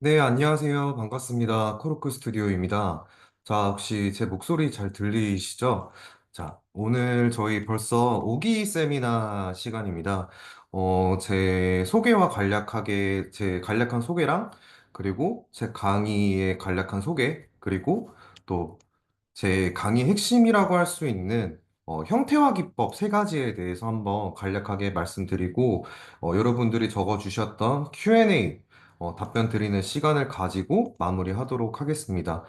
네, 안녕하세요. 반갑습니다. 코르크 스튜디오입니다. 자, 혹시 제 목소리 잘 들리시죠? 자, 오늘 저희 벌써 오기 세미나 시간입니다. 제 소개와 간략하게, 제 간략한 소개랑, 그리고 제 강의의 간략한 소개, 그리고 또 제 강의 핵심이라고 할 수 있는 형태화 기법 세 가지에 대해서 한번 간략하게 말씀드리고, 여러분들이 적어주셨던 Q&A 답변 드리는 시간을 가지고 마무리하도록 하겠습니다.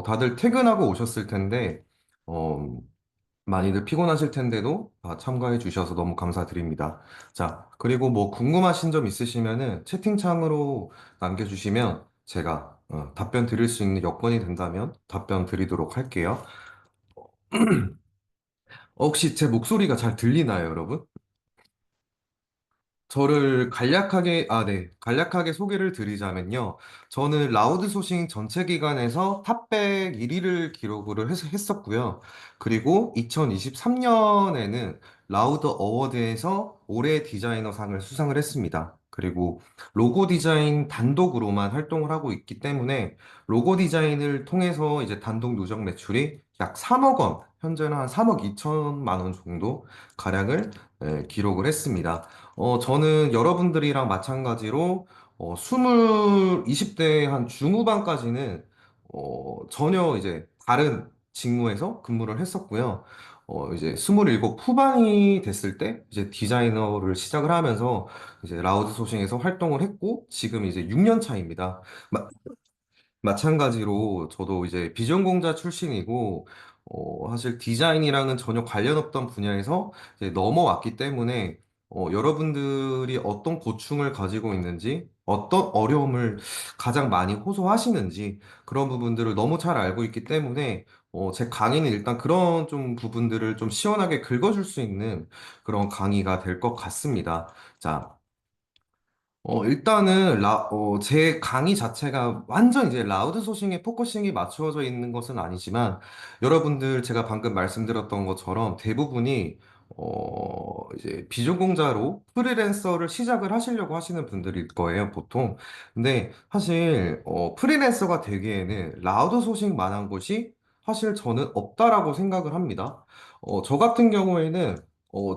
다들 퇴근하고 오셨을 텐데, 어, 많이들 피곤하실 텐데도 다 참가해 주셔서 너무 감사드립니다. 자, 그리고 뭐 궁금하신 점 있으시면은 채팅창으로 남겨주시면 제가 답변 드릴 수 있는 여건이 된다면 답변 드리도록 할게요. 혹시 제 목소리가 잘 들리나요, 여러분? 저를 간략하게, 네, 간략하게 소개를 드리자면요. 저는 라우드 소싱 전체 기간에서 탑백 1위를 기록을 했었고요. 그리고 2023년에는 라우드 어워드에서 올해 디자이너상을 수상을 했습니다. 그리고 로고 디자인 단독으로만 활동을 하고 있기 때문에 로고 디자인을 통해서 이제 단독 누적 매출이 약 3억 원, 현재는 한 3억 2천만 원 정도 가량을 기록을 했습니다. 저는 여러분들이랑 마찬가지로 20대 한 중후반까지는 전혀 이제 다른 직무에서 근무를 했었고요. 이제 27 후반이 됐을 때 이제 디자이너를 시작을 하면서 이제 라우드 소싱에서 활동을 했고 지금 이제 6년 차입니다. 마찬가지로 저도 이제 비전공자 출신이고, 사실 디자인이랑은 전혀 관련 없던 분야에서 이제 넘어왔기 때문에, 여러분들이 어떤 고충을 가지고 있는지, 어떤 어려움을 가장 많이 호소하시는지, 그런 부분들을 너무 잘 알고 있기 때문에, 제 강의는 일단 그런 좀 부분들을 좀 시원하게 긁어줄 수 있는 그런 강의가 될 것 같습니다. 자, 일단은, 제 강의 자체가 완전 이제 라우드 소싱에 포커싱이 맞추어져 있는 것은 아니지만, 여러분들 제가 방금 말씀드렸던 것처럼 대부분이, 이제 비전공자로 프리랜서를 시작을 하시려고 하시는 분들일 거예요, 보통. 근데 사실, 프리랜서가 되기에는 라우드 소싱만한 곳이 사실 저는 없다라고 생각을 합니다. 저 같은 경우에는,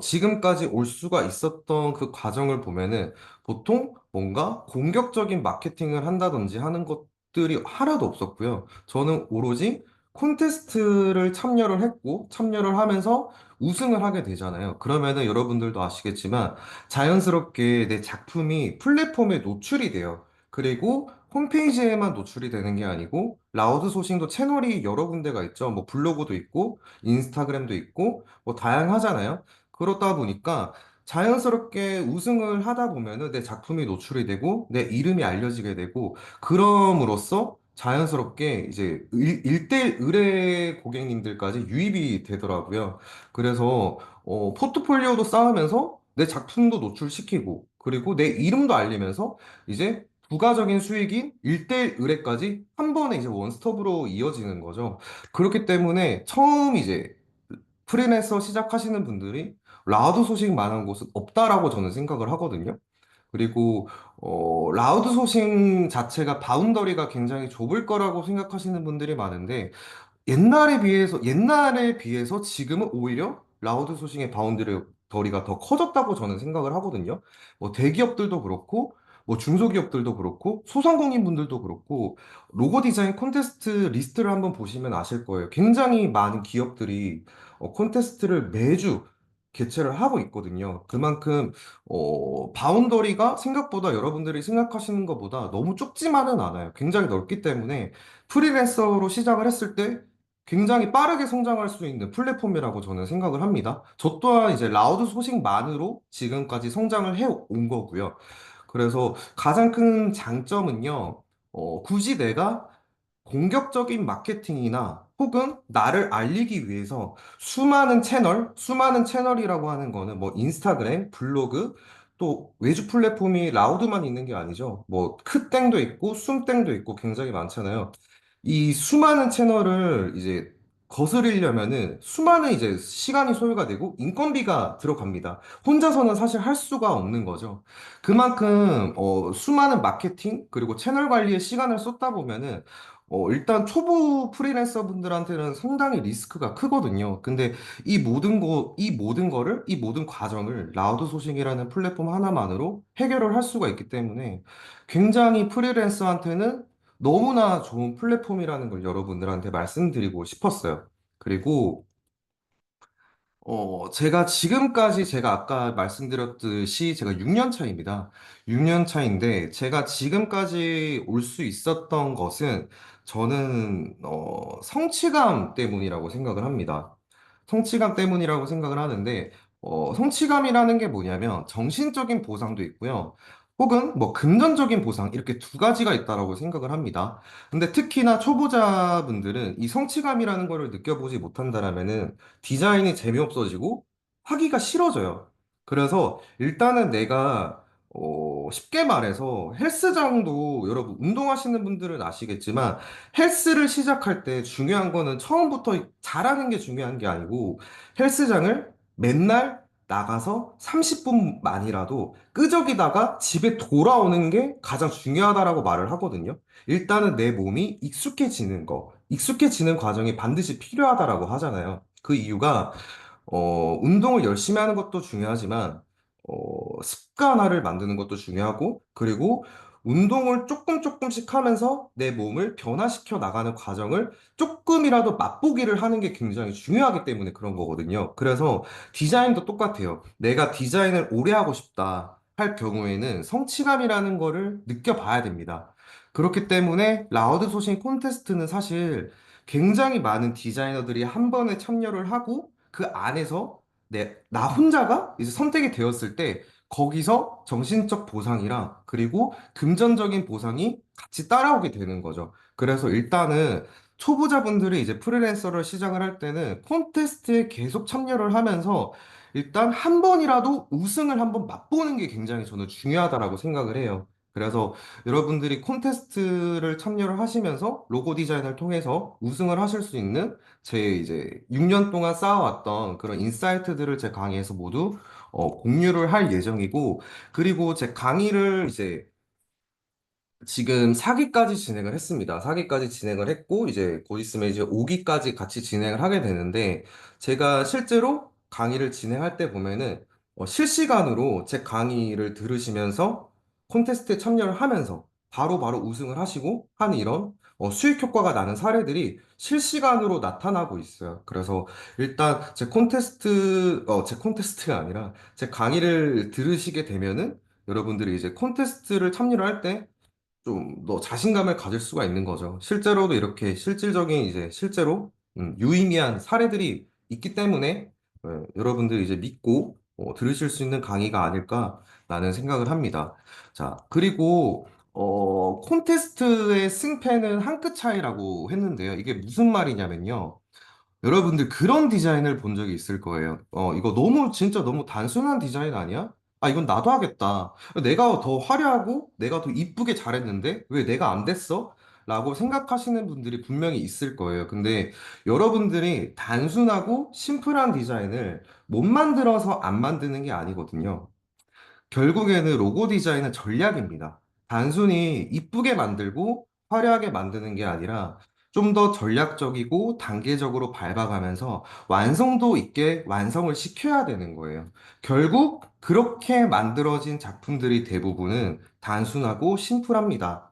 지금까지 올 수가 있었던 그 과정을 보면은 보통 뭔가 공격적인 마케팅을 한다든지 하는 것들이 하나도 없었고요. 저는 오로지 콘테스트를 참여를 했고, 참여를 하면서 우승을 하게 되잖아요. 그러면은 여러분들도 아시겠지만 자연스럽게 내 작품이 플랫폼에 노출이 돼요. 그리고 홈페이지에만 노출이 되는 게 아니고, 라우드 소싱도 채널이 여러 군데가 있죠. 뭐 블로그도 있고, 인스타그램도 있고, 뭐 다양하잖아요. 그렇다 보니까 자연스럽게 우승을 하다 보면은 내 작품이 노출이 되고 내 이름이 알려지게 되고 그럼으로써 자연스럽게 이제 일대일 의뢰 고객님들까지 유입이 되더라고요. 그래서 포트폴리오도 쌓으면서 내 작품도 노출시키고 그리고 내 이름도 알리면서 이제 부가적인 수익인 일대일 의뢰까지 한 번에 이제 원스톱으로 이어지는 거죠. 그렇기 때문에 처음 이제 프리랜서 시작하시는 분들이 라우드 소식 많은 곳은 없다라고 저는 생각을 하거든요. 그리고 라우드 소싱 자체가 바운더리가 굉장히 좁을 거라고 생각하시는 분들이 많은데 옛날에 비해서 지금은 오히려 라우드 소싱의 바운더리가 더 커졌다고 저는 생각을 하거든요. 뭐 대기업들도 그렇고, 뭐 중소기업들도 그렇고, 소상공인분들도 그렇고, 로고 디자인 콘테스트 리스트를 한번 보시면 아실 거예요. 굉장히 많은 기업들이 콘테스트를 매주 개최를 하고 있거든요. 그만큼 바운더리가 생각보다 여러분들이 생각하시는 것보다 너무 좁지만은 않아요. 굉장히 넓기 때문에 프리랜서로 시작을 했을 때 굉장히 빠르게 성장할 수 있는 플랫폼이라고 저는 생각을 합니다. 저 또한 이제 라우드 소식만으로 지금까지 성장을 해 온 거고요. 그래서 가장 큰 장점은요, 굳이 내가 공격적인 마케팅이나 혹은 나를 알리기 위해서 수많은 채널이라고 하는 거는 뭐 인스타그램, 블로그, 또 외주 플랫폼이 라우드만 있는 게 아니죠. 뭐 크땡도 있고 숨땡도 있고 굉장히 많잖아요. 이 수많은 채널을 이제 거스르려면은 수많은 이제 시간이 소요가 되고 인건비가 들어갑니다. 혼자서는 사실 할 수가 없는 거죠. 그만큼 수많은 마케팅 그리고 채널 관리에 시간을 쏟다 보면은 일단 초보 프리랜서 분들한테는 상당히 리스크가 크거든요. 근데 이 모든 과정을 라우드 소싱이라는 플랫폼 하나만으로 해결을 할 수가 있기 때문에 굉장히 프리랜서한테는 너무나 좋은 플랫폼이라는 걸 여러분들한테 말씀드리고 싶었어요. 그리고 제가 지금까지 제가 아까 말씀드렸듯이 제가 6년 차입니다. 6년 차인데 제가 지금까지 올 수 있었던 것은 저는 성취감 때문이라고 생각을 합니다. 성취감 때문이라고 생각을 하는데 성취감이라는 게 뭐냐면 정신적인 보상도 있고요. 혹은 뭐 금전적인 보상 이렇게 두 가지가 있다라고 생각을 합니다. 근데 특히나 초보자분들은 이 성취감이라는 거를 느껴보지 못한다라면은 디자인이 재미없어지고 하기가 싫어져요. 그래서 일단은 내가 쉽게 말해서 헬스장도 여러분 운동하시는 분들은 아시겠지만 헬스를 시작할 때 중요한 거는 처음부터 잘하는 게 중요한 게 아니고 헬스장을 맨날 나가서 30분만이라도 끄적이다가 집에 돌아오는 게 가장 중요하다라고 말을 하거든요. 일단은 내 몸이 익숙해지는 과정이 반드시 필요하다라고 하잖아요. 그 이유가 운동을 열심히 하는 것도 중요하지만, 습관화를 만드는 것도 중요하고, 그리고 운동을 조금씩 하면서 내 몸을 변화시켜 나가는 과정을 조금이라도 맛보기를 하는 게 굉장히 중요하기 때문에 그런 거거든요. 그래서 디자인도 똑같아요. 내가 디자인을 오래 하고 싶다 할 경우에는 성취감이라는 거를 느껴봐야 됩니다. 그렇기 때문에 라우드 소싱 콘테스트는 사실 굉장히 많은 디자이너들이 한 번에 참여를 하고 그 안에서 나 혼자가 이제 선택이 되었을 때 거기서 정신적 보상이랑 그리고 금전적인 보상이 같이 따라오게 되는 거죠. 그래서 일단은 초보자분들이 이제 프리랜서를 시작을 할 때는 콘테스트에 계속 참여를 하면서 일단 한 번이라도 우승을 한번 맛보는 게 굉장히 저는 중요하다라고 생각을 해요. 그래서 여러분들이 콘테스트를 참여를 하시면서 로고 디자인을 통해서 우승을 하실 수 있는 제 이제 6년 동안 쌓아왔던 그런 인사이트들을 제 강의에서 모두 공유를 할 예정이고, 그리고 제 강의를 이제 지금 4기까지 진행을 했습니다. 4기까지 진행을 했고, 이제 곧 있으면 이제 5기까지 같이 진행을 하게 되는데, 제가 실제로 강의를 진행할 때 보면은, 실시간으로 제 강의를 들으시면서 콘테스트에 참여를 하면서 바로바로 우승을 하시고 하는 이런 수익 효과가 나는 사례들이 실시간으로 나타나고 있어요. 그래서 일단 제 콘테스트가 아니라 제 강의를 들으시게 되면은 여러분들이 이제 콘테스트를 참여를 할때 좀 더 자신감을 가질 수가 있는 거죠. 실제로도 이렇게 실질적인 이제 실제로 유의미한 사례들이 있기 때문에 여러분들이 이제 믿고 들으실 수 있는 강의가 아닐까라는 생각을 합니다. 자, 그리고 콘테스트의 승패는 한 끗 차이라고 했는데요. 이게 무슨 말이냐면요. 여러분들 그런 디자인을 본 적이 있을 거예요. 이거 진짜 너무 단순한 디자인 아니야? 아, 이건 나도 하겠다. 내가 더 화려하고 내가 더 이쁘게 잘했는데 왜 내가 안 됐어? 라고 생각하시는 분들이 분명히 있을 거예요. 근데 여러분들이 단순하고 심플한 디자인을 못 만들어서 안 만드는 게 아니거든요. 결국에는 로고 디자인은 전략입니다. 단순히 이쁘게 만들고 화려하게 만드는 게 아니라 좀 더 전략적이고 단계적으로 밟아가면서 완성도 있게 완성을 시켜야 되는 거예요. 결국 그렇게 만들어진 작품들이 대부분은 단순하고 심플합니다.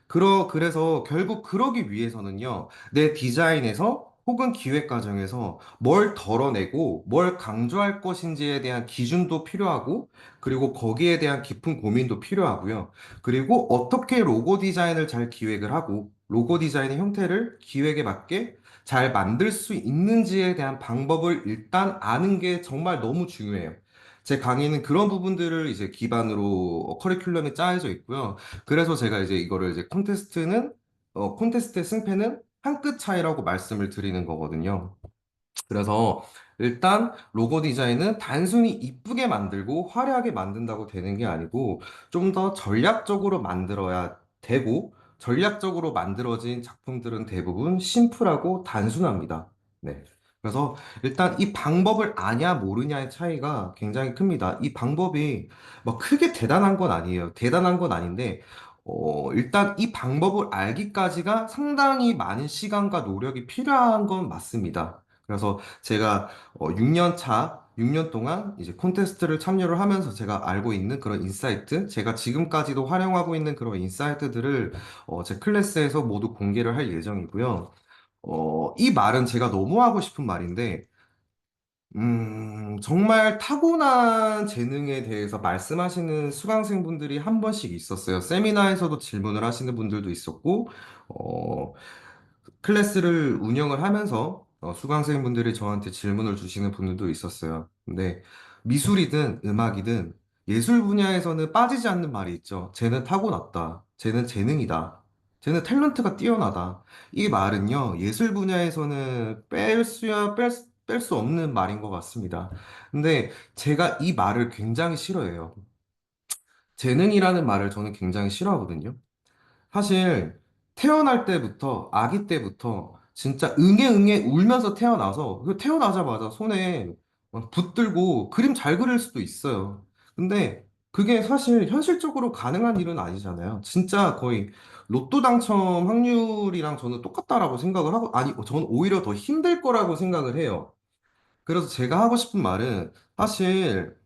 그래서 결국 그러기 위해서는요, 내 디자인에서 혹은 기획 과정에서 뭘 덜어내고 뭘 강조할 것인지에 대한 기준도 필요하고, 그리고 거기에 대한 깊은 고민도 필요하고요. 그리고 어떻게 로고 디자인을 잘 기획을 하고, 로고 디자인의 형태를 기획에 맞게 잘 만들 수 있는지에 대한 방법을 일단 아는 게 정말 너무 중요해요. 제 강의는 그런 부분들을 이제 기반으로 커리큘럼이 짜여져 있고요. 그래서 제가 이제 이거를 이제 콘테스트의 승패는 한 끗 차이라고 말씀을 드리는 거거든요. 그래서 일단 로고 디자인은 단순히 이쁘게 만들고 화려하게 만든다고 되는 게 아니고 좀 더 전략적으로 만들어야 되고 전략적으로 만들어진 작품들은 대부분 심플하고 단순합니다. 네. 그래서 일단 이 방법을 아냐 모르냐의 차이가 굉장히 큽니다. 이 방법이 뭐 크게 대단한 건 아니에요. 대단한 건 아닌데, 일단 이 방법을 알기까지가 상당히 많은 시간과 노력이 필요한 건 맞습니다. 그래서 제가 6년 차, 6년 동안 이제 콘테스트를 참여를 하면서 제가 알고 있는 그런 인사이트, 제가 지금까지도 활용하고 있는 그런 인사이트들을 제 클래스에서 모두 공개를 할 예정이고요. 이 말은 제가 너무 하고 싶은 말인데, 정말 타고난 재능에 대해서 말씀하시는 수강생분들이 한 번씩 있었어요. 세미나에서도 질문을 하시는 분들도 있었고, 어, 클래스를 운영을 하면서 수강생분들이 저한테 질문을 주시는 분들도 있었어요. 근데 미술이든 음악이든 예술 분야에서는 빠지지 않는 말이 있죠. 쟤는 타고났다. 쟤는 재능이다. 쟤는 탤런트가 뛰어나다. 이 말은요, 예술 분야에서는 뺄 수 없는 말인 것 같습니다. 근데 제가 이 말을 굉장히 싫어해요. 재능이라는 말을 저는 굉장히 싫어하거든요. 사실 태어날 때부터 아기 때부터 진짜 응애응애 울면서 태어나서 그 태어나자마자 손에 막 붙들고 그림 잘 그릴 수도 있어요. 근데 그게 사실 현실적으로 가능한 일은 아니잖아요. 진짜 거의 로또 당첨 확률이랑 저는 똑같다라고 생각을 하고 아니 저는 오히려 더 힘들 거라고 생각을 해요. 그래서 제가 하고 싶은 말은 사실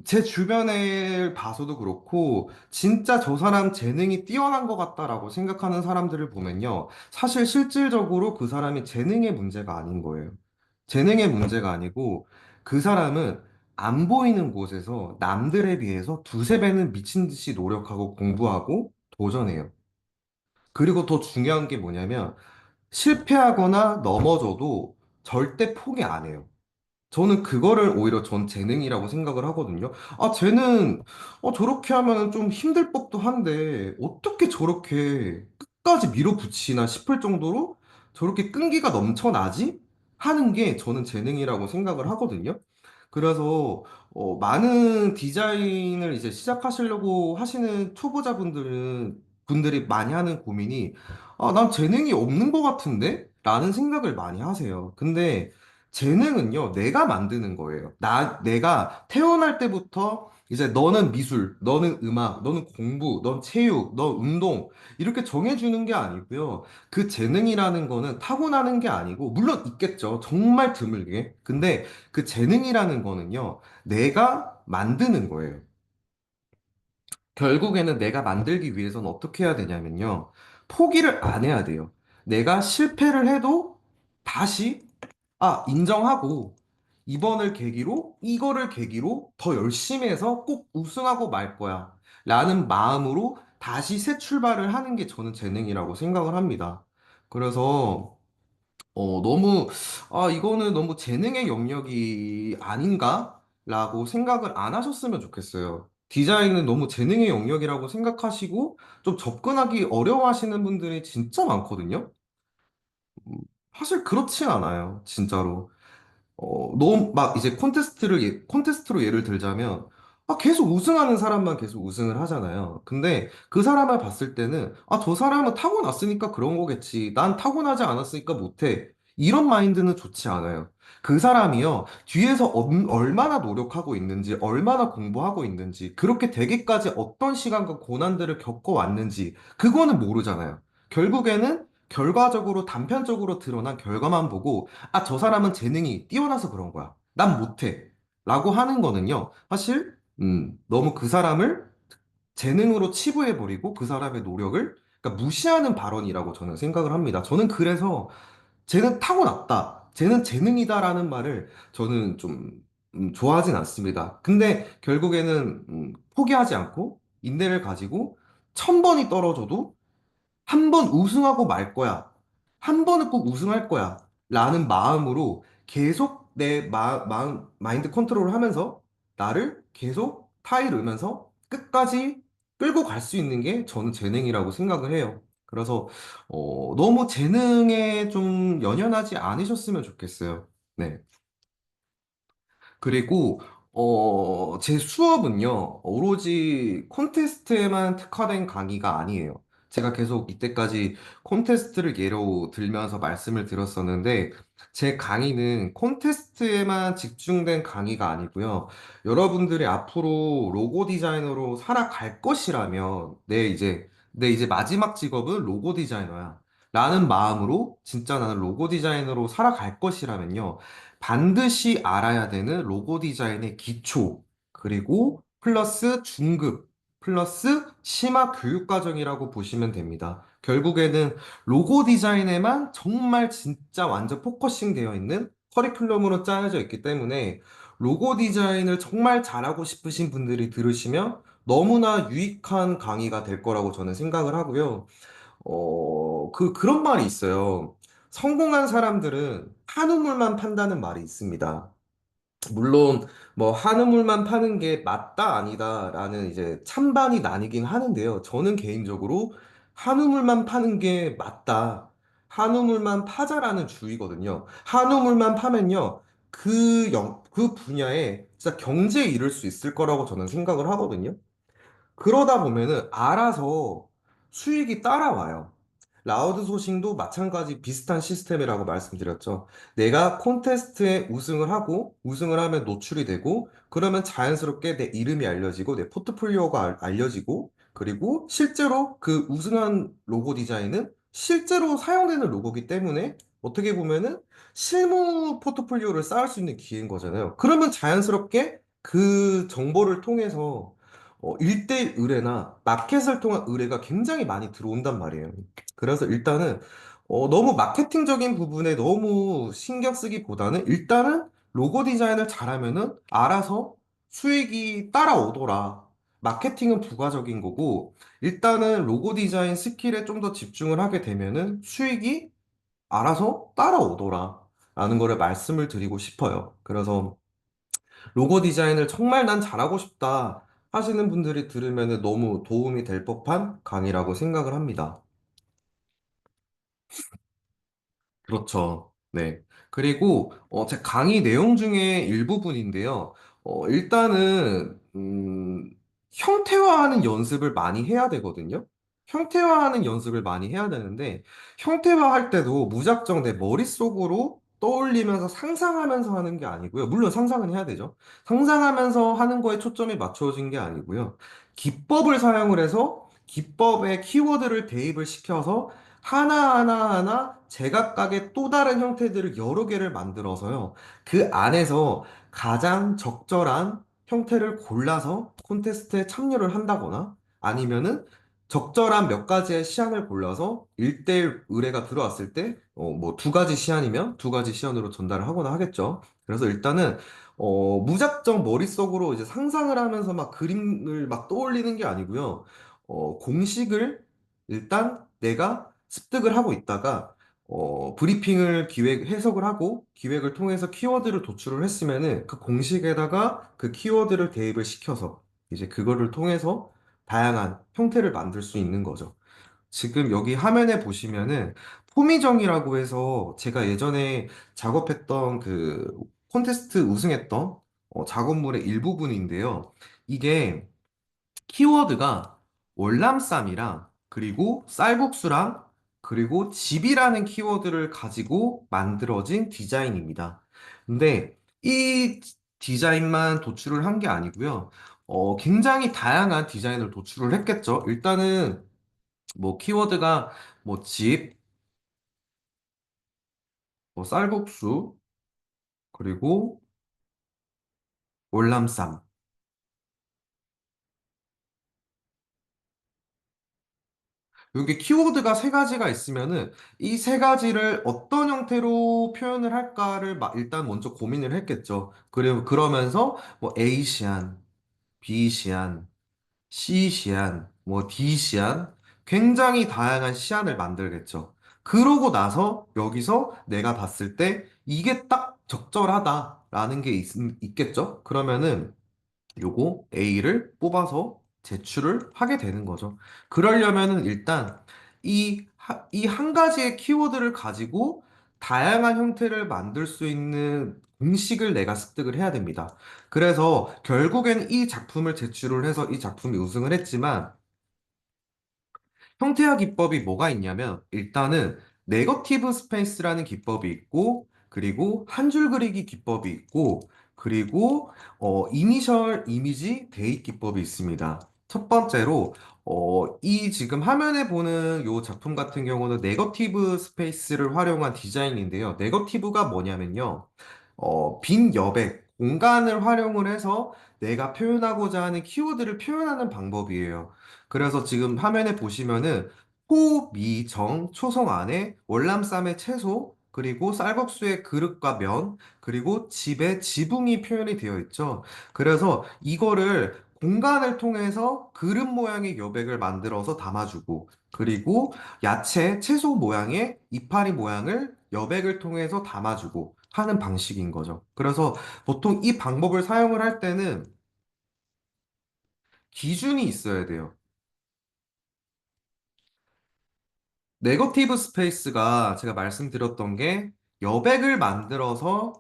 제 주변에 봐서도 그렇고, 진짜 저 사람 재능이 뛰어난 것 같다라고 생각하는 사람들을 보면요. 사실 실질적으로 그 사람이 재능의 문제가 아닌 거예요. 재능의 문제가 아니고, 그 사람은 안 보이는 곳에서 남들에 비해서 두세 배는 미친 듯이 노력하고 공부하고 도전해요. 그리고 더 중요한 게 뭐냐면, 실패하거나 넘어져도 절대 포기 안 해요. 저는 그거를 오히려 전 재능이라고 생각을 하거든요. 아, 쟤는, 저렇게 하면 좀 힘들 법도 한데, 어떻게 저렇게 끝까지 밀어붙이나 싶을 정도로 저렇게 끈기가 넘쳐나지? 하는 게 저는 재능이라고 생각을 하거든요. 그래서, 많은 디자인을 이제 시작하시려고 하시는 분들이 많이 하는 고민이, 아, 난 재능이 없는 것 같은데? 라는 생각을 많이 하세요. 근데, 재능은요, 내가 만드는 거예요. 내가 태어날 때부터 이제 너는 미술, 너는 음악, 너는 공부, 넌 체육, 넌 운동, 이렇게 정해주는 게 아니고요. 그 재능이라는 거는 타고나는 게 아니고, 물론 있겠죠. 정말 드물게. 근데 그 재능이라는 거는요, 내가 만드는 거예요. 결국에는 내가 만들기 위해서는 어떻게 해야 되냐면요. 포기를 안 해야 돼요. 내가 실패를 해도 다시 인정하고, 이거를 계기로 더 열심히 해서 꼭 우승하고 말 거야. 라는 마음으로 다시 새 출발을 하는 게 저는 재능이라고 생각을 합니다. 그래서, 이거는 너무 재능의 영역이 아닌가? 라고 생각을 안 하셨으면 좋겠어요. 디자인은 너무 재능의 영역이라고 생각하시고, 좀 접근하기 어려워하시는 분들이 진짜 많거든요. 음, 사실 그렇진 않아요. 진짜로. 너무 막 이제 콘테스트로 예를 들자면, 계속 우승하는 사람만 계속 우승을 하잖아요. 근데 그 사람을 봤을 때는, 저 사람은 타고났으니까 그런 거겠지. 난 타고나지 않았으니까 못해. 이런 마인드는 좋지 않아요. 그 사람이요, 뒤에서 얼마나 노력하고 있는지, 얼마나 공부하고 있는지, 그렇게 되기까지 어떤 시간과 고난들을 겪어왔는지, 그거는 모르잖아요. 결국에는 결과적으로 단편적으로 드러난 결과만 보고 저 사람은 재능이 뛰어나서 그런 거야. 난 못해. 라고 하는 거는요. 사실, 너무 그 사람을 재능으로 치부해버리고 그 사람의 노력을 그러니까 무시하는 발언이라고 저는 생각을 합니다. 저는 그래서 쟤는 타고났다. 쟤는 재능이다라는 말을 저는 좀 좋아하진 않습니다. 근데 결국에는 포기하지 않고 인내를 가지고 1000번이 떨어져도 한 번 우승하고 말 거야. 한 번은 꼭 우승할 거야. 라는 마음으로 계속 마인드 컨트롤을 하면서 나를 계속 타이르면서 끝까지 끌고 갈 수 있는 게 저는 재능이라고 생각을 해요. 그래서, 너무 재능에 좀 연연하지 않으셨으면 좋겠어요. 네. 그리고 제 수업은요, 오로지 콘테스트에만 특화된 강의가 아니에요. 제가 계속 이때까지 콘테스트를 예로 들면서 말씀을 드렸었는데, 제 강의는 콘테스트에만 집중된 강의가 아니고요. 여러분들이 앞으로 로고 디자이너로 살아갈 것이라면, 내 이제 마지막 직업은 로고 디자이너야. 라는 마음으로 진짜 나는 로고 디자이너로 살아갈 것이라면요. 반드시 알아야 되는 로고 디자인의 기초, 그리고 플러스 중급, 플러스 심화 교육과정이라고 보시면 됩니다. 결국에는 로고 디자인에만 정말 진짜 완전 포커싱 되어 있는 커리큘럼으로 짜여져 있기 때문에 로고 디자인을 정말 잘하고 싶으신 분들이 들으시면 너무나 유익한 강의가 될 거라고 저는 생각을 하고요. 그런 말이 있어요. 성공한 사람들은 한우물만 판다는 말이 있습니다. 물론 뭐 한우물만 파는 게 맞다 아니다라는 이제 찬반이 나뉘긴 하는데요. 저는 개인적으로 한우물만 파는 게 맞다. 한우물만 파자라는 주의거든요. 한우물만 파면요. 그 분야에 진짜 경제에 이를 수 있을 거라고 저는 생각을 하거든요. 그러다 보면은 알아서 수익이 따라와요. 라우드 소싱도 마찬가지 비슷한 시스템이라고 말씀드렸죠. 내가 콘테스트에 우승을 하고, 우승을 하면 노출이 되고, 그러면 자연스럽게 내 이름이 알려지고, 내 포트폴리오가 알려지고, 그리고 실제로 그 우승한 로고 디자인은 실제로 사용되는 로고기 때문에 어떻게 보면은 실무 포트폴리오를 쌓을 수 있는 기회인 거잖아요. 그러면 자연스럽게 그 정보를 통해서 1대1 의뢰나 마켓을 통한 의뢰가 굉장히 많이 들어온단 말이에요. 그래서 일단은 너무 마케팅적인 부분에 너무 신경 쓰기보다는 일단은 로고 디자인을 잘하면은 알아서 수익이 따라오더라. 마케팅은 부가적인 거고 일단은 로고 디자인 스킬에 좀 더 집중을 하게 되면은 수익이 알아서 따라오더라. 라는 거를 말씀을 드리고 싶어요. 그래서 로고 디자인을 정말 난 잘하고 싶다 하시는 분들이 들으면 너무 도움이 될 법한 강의라고 생각을 합니다. 그렇죠. 네. 그리고 제 강의 내용 중에 일부분인데요. 일단은 형태화하는 연습을 많이 해야 되거든요. 형태화하는 연습을 많이 해야 되는데 형태화할 때도 무작정 내 머릿속으로 떠올리면서 상상하면서 하는 게 아니고요. 물론 상상은 해야 되죠. 상상하면서 하는 거에 초점이 맞춰진 게 아니고요. 기법을 사용을 해서 기법에 키워드를 대입을 시켜서 하나하나 제각각의 또 다른 형태들을 여러 개를 만들어서요. 그 안에서 가장 적절한 형태를 골라서 콘테스트에 참여를 한다거나 아니면은 적절한 몇 가지의 시안을 골라서 1대1 의뢰가 들어왔을 때, 뭐 두 가지 시안이면 두 가지 시안으로 전달을 하거나 하겠죠. 그래서 일단은, 무작정 머릿속으로 이제 상상을 하면서 막 그림을 막 떠올리는 게 아니고요. 공식을 일단 내가 습득을 하고 있다가 브리핑을 해석을 하고 기획을 통해서 키워드를 도출을 했으면은 그 공식에다가 그 키워드를 대입을 시켜서 이제 그거를 통해서 다양한 형태를 만들 수 있는 거죠. 지금 여기 화면에 보시면은 포미정이라고 해서 제가 예전에 작업했던 그 콘테스트 우승했던 작업물의 일부분인데요. 이게 키워드가 월남쌈이랑 그리고 쌀국수랑 그리고 집이라는 키워드를 가지고 만들어진 디자인입니다. 근데 이 디자인만 도출을 한 게 아니고요. 굉장히 다양한 디자인을 도출을 했겠죠. 일단은 뭐 키워드가 뭐 집, 뭐 쌀국수, 그리고 월남쌈. 여기 키워드가 세 가지가 있으면은 이 세 가지를 어떤 형태로 표현을 할까를 일단 먼저 고민을 했겠죠. 그리고 그러면서 뭐 A 시안, B 시안, C 시안, 뭐 D 시안 굉장히 다양한 시안을 만들겠죠. 그러고 나서 여기서 내가 봤을 때 이게 딱 적절하다라는 게 있겠죠. 그러면은 요거 A를 뽑아서 제출을 하게 되는 거죠. 그러려면은 일단 이 한 가지의 키워드를 가지고 다양한 형태를 만들 수 있는 공식을 내가 습득을 해야 됩니다. 그래서 결국엔 이 작품을 제출을 해서 이 작품이 우승을 했지만 형태화 기법이 뭐가 있냐면 일단은 네거티브 스페이스라는 기법이 있고 그리고 한 줄 그리기 기법이 있고 그리고 이니셜 이미지 대입 기법이 있습니다. 첫 번째로 이 지금 화면에 보는 요 작품 같은 경우는 네거티브 스페이스를 활용한 디자인인데요. 네거티브가 뭐냐면요. 빈 여백, 공간을 활용을 해서 내가 표현하고자 하는 키워드를 표현하는 방법이에요. 그래서 지금 화면에 보시면은 호, 미, 정, 초성 안에 월남쌈의 채소, 그리고 쌀국수의 그릇과 면, 그리고 집에 지붕이 표현이 되어 있죠. 그래서 이거를 공간을 통해서 그릇 모양의 여백을 만들어서 담아주고, 그리고 야채, 채소 모양의 이파리 모양을 여백을 통해서 담아주고 하는 방식인 거죠. 그래서 보통 이 방법을 사용을 할 때는 기준이 있어야 돼요. 네거티브 스페이스가 제가 말씀드렸던 게 여백을 만들어서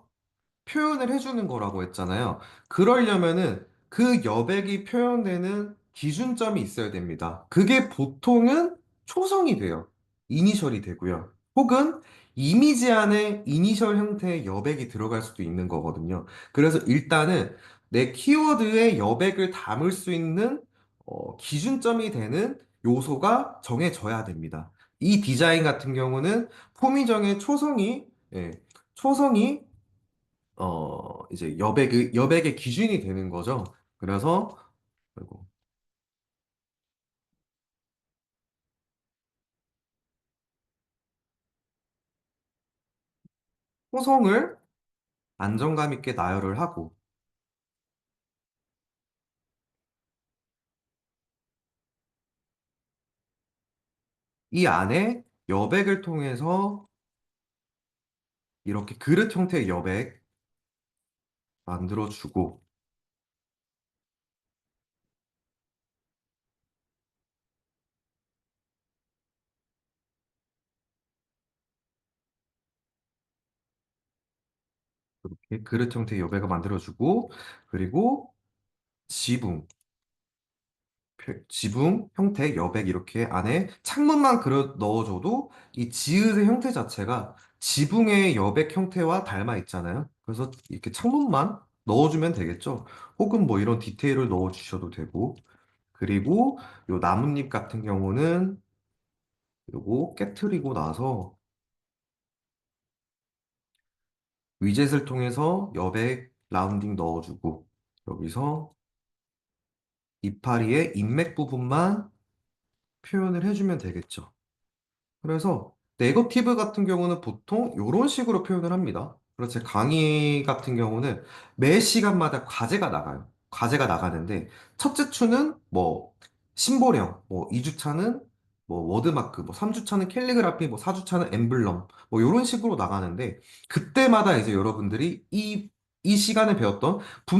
표현을 해주는 거라고 했잖아요. 그러려면은 그 여백이 표현되는 기준점이 있어야 됩니다. 그게 보통은 초성이 돼요. 이니셜이 되고요. 혹은 이미지 안에 이니셜 형태의 여백이 들어갈 수도 있는 거거든요. 그래서 일단은 내 키워드의 여백을 담을 수 있는 기준점이 되는 요소가 정해져야 됩니다. 이 디자인 같은 경우는 포미정의 예, 초성이 이제 여백의 기준이 되는 거죠. 그래서, 아이고, 호성을 안정감 있게 나열을 하고, 이 안에 여백을 통해서 이렇게 그릇 형태의 여백 만들어주고, 이렇게 그릇 형태의 여백을 만들어주고, 그리고 지붕, 지붕 형태 여백 이렇게 안에 창문만 그려 넣어줘도 이 지읒의 형태 자체가 지붕의 여백 형태와 닮아 있잖아요. 그래서 이렇게 창문만 넣어주면 되겠죠. 혹은 뭐 이런 디테일을 넣어주셔도 되고. 그리고 요 나뭇잎 같은 경우는 요거 깨트리고 나서 위젯을 통해서 여백 라운딩 넣어주고 여기서 이파리의 인맥 부분만 표현을 해주면 되겠죠. 그래서 네거티브 같은 경우는 보통 이런 식으로 표현을 합니다. 그래서 제 강의 같은 경우는 매 시간마다 과제가 나가요. 과제가 나가는데 첫째 주는 뭐 심보령, 뭐 2주차는 뭐 워드마크, 뭐 3주차는 캘리그라피, 뭐 4주차는 엠블럼, 뭐 이런 식으로 나가는데 그때마다 이제 여러분들이 이 시간에 배웠던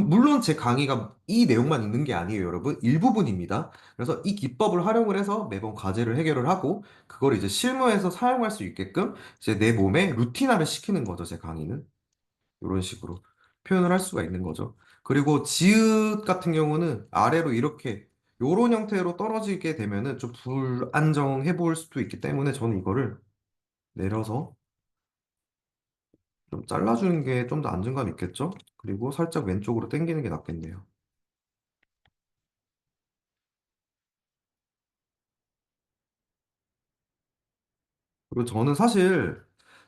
물론 제 강의가 이 내용만 있는 게 아니에요, 여러분. 일부분입니다. 그래서 이 기법을 활용을 해서 매번 과제를 해결을 하고 그걸 이제 실무에서 사용할 수 있게끔 이제 내 몸에 루틴화를 시키는 거죠, 제 강의는. 이런 식으로 표현을 할 수가 있는 거죠. 그리고 지읒 같은 경우는 아래로 이렇게 요런 형태로 떨어지게 되면은 좀 불안정해 보일 수도 있기 때문에 저는 이거를 내려서 좀 잘라주는 게 좀 더 안정감 있겠죠? 그리고 살짝 왼쪽으로 당기는 게 낫겠네요. 그리고 저는 사실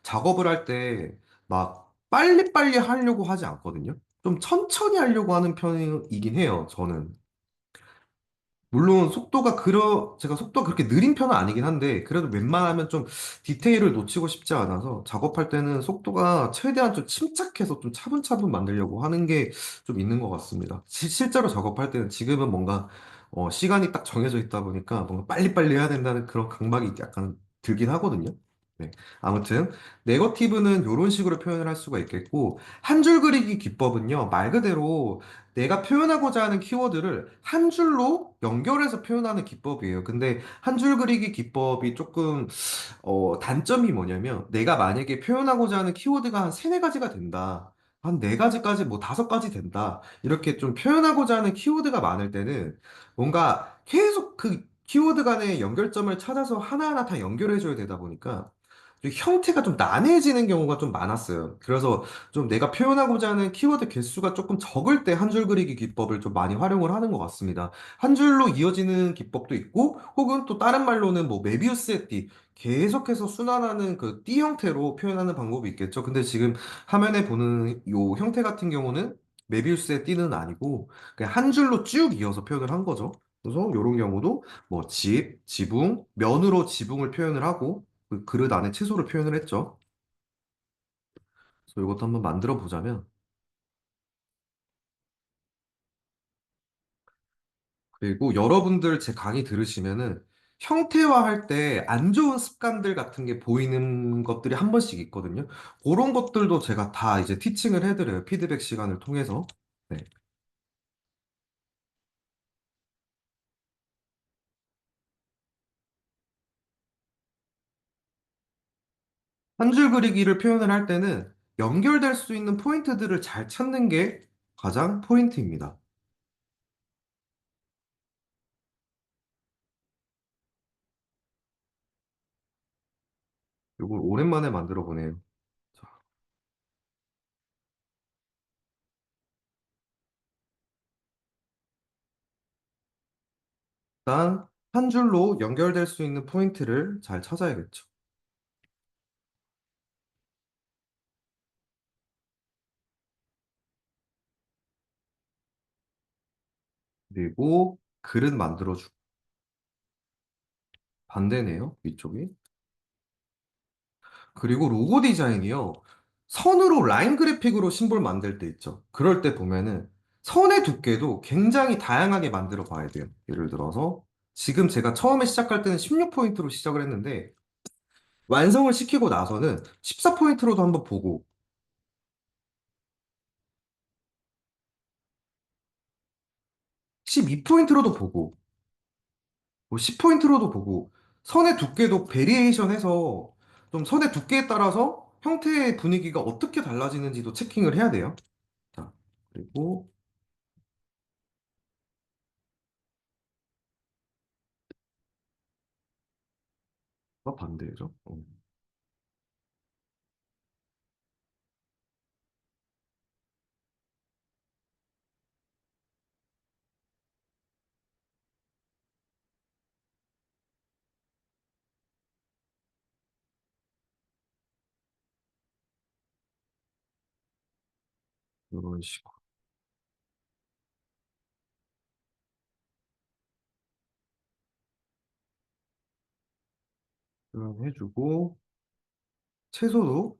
작업을 할 때 막 빨리빨리 하려고 하지 않거든요. 좀 천천히 하려고 하는 편이긴 해요, 저는. 물론 제가 속도가 그렇게 느린 편은 아니긴 한데, 그래도 웬만하면 좀 디테일을 놓치고 싶지 않아서 작업할 때는 속도가 최대한 좀 침착해서 좀 차분차분 만들려고 하는 게 좀 있는 것 같습니다. 실제로 작업할 때는 지금은 뭔가, 시간이 딱 정해져 있다 보니까 뭔가 빨리빨리 해야 된다는 그런 강박이 약간 들긴 하거든요. 네. 아무튼, 네거티브는 이런 식으로 표현을 할 수가 있겠고, 한 줄 그리기 기법은요, 말 그대로 내가 표현하고자 하는 키워드를 한 줄로 연결해서 표현하는 기법이에요. 근데 한 줄 그리기 기법이 조금 단점이 뭐냐면 내가 만약에 표현하고자 하는 키워드가 한 세네 가지가 된다. 한 네 가지까지 뭐 다섯 가지 된다. 이렇게 좀 표현하고자 하는 키워드가 많을 때는 뭔가 계속 그 키워드 간의 연결점을 찾아서 하나하나 다 연결해줘야 되다 보니까 좀 형태가 좀 난해해지는 경우가 좀 많았어요. 그래서 좀 내가 표현하고자 하는 키워드 개수가 조금 적을 때 한 줄 그리기 기법을 좀 많이 활용을 하는 것 같습니다. 한 줄로 이어지는 기법도 있고, 혹은 또 다른 말로는 뭐 메비우스의 띠, 계속해서 순환하는 그 띠 형태로 표현하는 방법이 있겠죠. 근데 지금 화면에 보는 요 형태 같은 경우는 메비우스의 띠는 아니고 그냥 한 줄로 쭉 이어서 표현을 한 거죠. 그래서 이런 경우도 뭐 집, 지붕, 면으로 지붕을 표현을 하고 그 그릇 안에 채소를 표현을 했죠. 그래서 이것도 한번 만들어 보자면 그리고 여러분들 제 강의 들으시면은 형태화할 때 안 좋은 습관들 같은 게 보이는 것들이 한 번씩 있거든요. 그런 것들도 제가 다 이제 티칭을 해드려요. 피드백 시간을 통해서. 네. 한 줄 그리기를 표현을 할 때는 연결될 수 있는 포인트들을 잘 찾는 게 가장 포인트입니다. 이걸 오랜만에 만들어 보네요. 자, 일단 한 줄로 연결될 수 있는 포인트를 잘 찾아야겠죠. 그리고 글은 만들어주고 반대네요, 위쪽이. 그리고 로고 디자인이요. 선으로 라인 그래픽으로 심볼 만들 때 있죠. 그럴 때 보면은 선의 두께도 굉장히 다양하게 만들어 봐야 돼요. 예를 들어서 지금 제가 처음에 시작할 때는 16포인트로 시작을 했는데 완성을 시키고 나서는 14포인트로도 한번 보고 12포인트로도 보고 뭐 10포인트로도 보고 선의 두께도 베리에이션 해서 좀 선의 두께에 따라서 형태의 분위기가 어떻게 달라지는지도 체킹을 해야 돼요. 자, 그리고 반대죠. 이런 식으로 표현해주고 채소도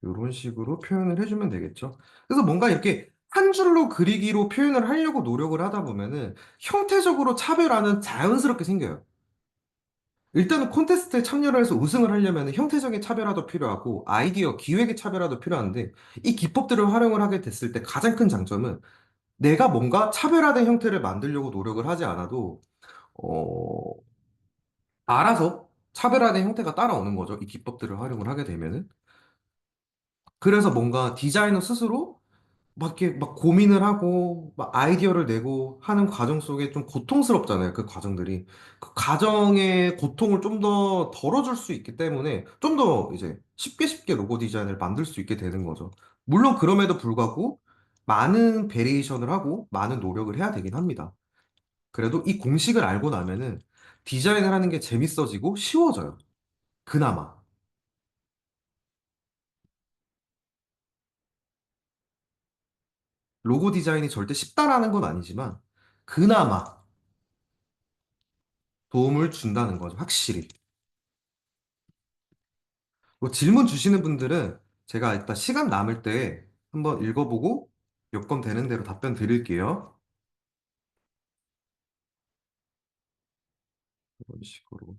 이런 식으로 표현을 해주면 되겠죠. 그래서 뭔가 이렇게 한 줄로 그리기로 표현을 하려고 노력을 하다 보면은 형태적으로 차별화는 자연스럽게 생겨요. 일단은 콘테스트에 참여를 해서 우승을 하려면 형태적인 차별화도 필요하고 아이디어, 기획의 차별화도 필요한데 이 기법들을 활용을 하게 됐을 때 가장 큰 장점은 내가 뭔가 차별화된 형태를 만들려고 노력을 하지 않아도 어, 알아서 차별화된 형태가 따라오는 거죠. 이 기법들을 활용을 하게 되면은. 그래서 뭔가 디자이너 스스로 막 이렇게 막 고민을 하고 막 아이디어를 내고 하는 과정 속에 좀 고통스럽잖아요. 그 과정들이. 그 과정의 고통을 좀 더 덜어줄 수 있기 때문에 좀 더 이제 쉽게 로고 디자인을 만들 수 있게 되는 거죠. 물론 그럼에도 불구하고 많은 베리에이션을 하고 많은 노력을 해야 되긴 합니다. 그래도 이 공식을 알고 나면은 디자인을 하는 게 재밌어지고 쉬워져요. 그나마. 로고 디자인이 절대 쉽다라는 건 아니지만 그나마 도움을 준다는 거죠. 확실히. 뭐 질문 주시는 분들은 제가 일단 시간 남을 때 한번 읽어보고 여건 되는 대로 답변 드릴게요. 이런 식으로.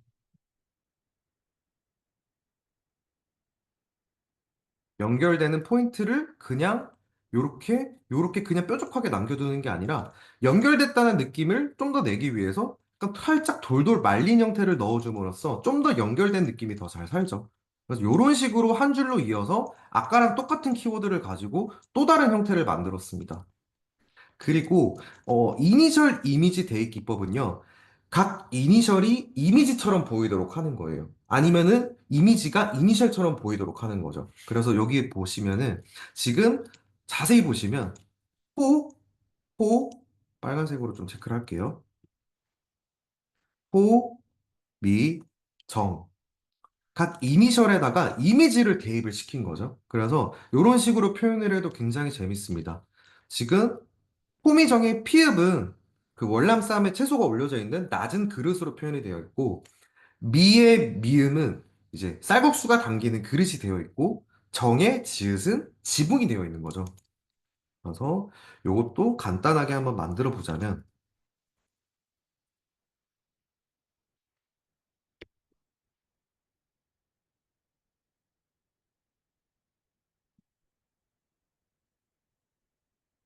연결되는 포인트를 그냥 요렇게 그냥 뾰족하게 남겨두는 게 아니라 연결됐다는 느낌을 좀 더 내기 위해서 약간 살짝 돌돌 말린 형태를 넣어줌으로써 좀 더 연결된 느낌이 더 잘 살죠. 그래서 요런 식으로 한 줄로 이어서 아까랑 똑같은 키워드를 가지고 또 다른 형태를 만들었습니다. 그리고 이니셜 이미지 대입 기법은요. 각 이니셜이 이미지처럼 보이도록 하는 거예요. 아니면은 이미지가 이니셜처럼 보이도록 하는 거죠. 그래서 여기 보시면은 지금 자세히 보시면 호, 호, 빨간색으로 좀 체크를 할게요. 호, 미, 정. 각 이니셜에다가 이미지를 대입을 시킨 거죠. 그래서 이런 식으로 표현을 해도 굉장히 재밌습니다. 지금 호미정의 피읍은 그 월남쌈에 채소가 올려져 있는 낮은 그릇으로 표현이 되어 있고, 미의 미음은 이제 쌀국수가 담기는 그릇이 되어 있고, 정의 지읒은 지붕이 되어 있는 거죠. 그래서 이것도 간단하게 한번 만들어 보자면,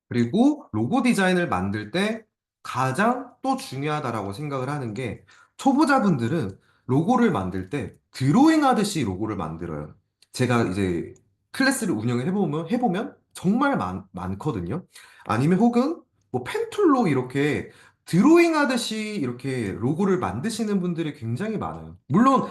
그리고 로고 디자인을 만들 때 가장 또 중요하다라고 생각을 하는 게 초보자분들은 로고를 만들 때 드로잉 하듯이 로고를 만들어요. 제가 이제 클래스를 해보면 정말 많거든요. 아니면 혹은 뭐 펜툴로 이렇게 드로잉 하듯이 이렇게 로고를 만드시는 분들이 굉장히 많아요. 물론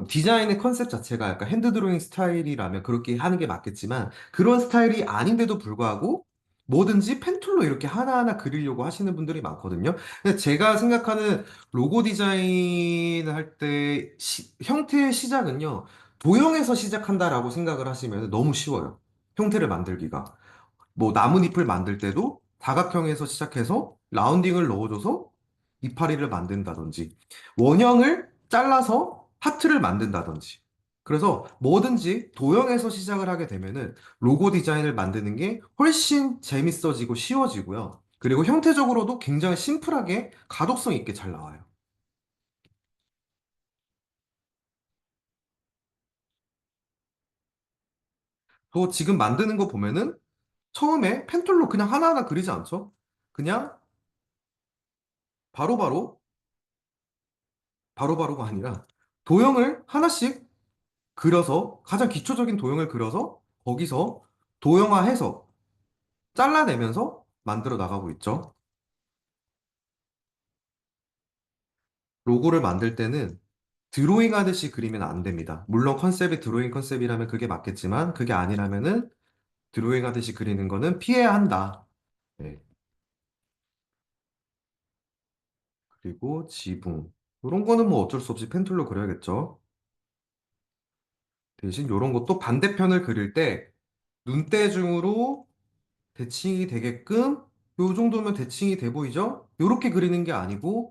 디자인의 컨셉 자체가 약간 핸드 드로잉 스타일이라면 그렇게 하는 게 맞겠지만 그런 스타일이 아닌데도 불구하고 뭐든지 펜툴로 이렇게 하나하나 그리려고 하시는 분들이 많거든요. 근데 제가 생각하는 로고 디자인 할 때 형태의 시작은요, 도형에서 시작한다라고 생각을 하시면 너무 쉬워요. 형태를 만들기가. 뭐 나뭇잎을 만들 때도 다각형에서 시작해서 라운딩을 넣어줘서 이파리를 만든다든지 원형을 잘라서 하트를 만든다든지 그래서 뭐든지 도형에서 시작을 하게 되면은 로고 디자인을 만드는 게 훨씬 재밌어지고 쉬워지고요. 그리고 형태적으로도 굉장히 심플하게 가독성 있게 잘 나와요. 저 지금 만드는 거 보면은 처음에 펜툴로 그냥 하나하나 그리지 않죠? 그냥 바로바로 바로바로가 아니라 도형을 하나씩 그려서 가장 기초적인 도형을 그려서 거기서 도형화해서 잘라내면서 만들어 나가고 있죠. 로고를 만들 때는 드로잉 하듯이 그리면 안 됩니다. 물론 컨셉이 드로잉 컨셉이라면 그게 맞겠지만 그게 아니라면은 드로잉 하듯이 그리는 거는 피해야 한다. 네. 그리고 지붕. 이런 거는 뭐 어쩔 수 없이 펜툴로 그려야겠죠. 대신 이런 것도 반대편을 그릴 때 눈대중으로 대칭이 되게끔 요 정도면 대칭이 돼 보이죠? 요렇게 그리는 게 아니고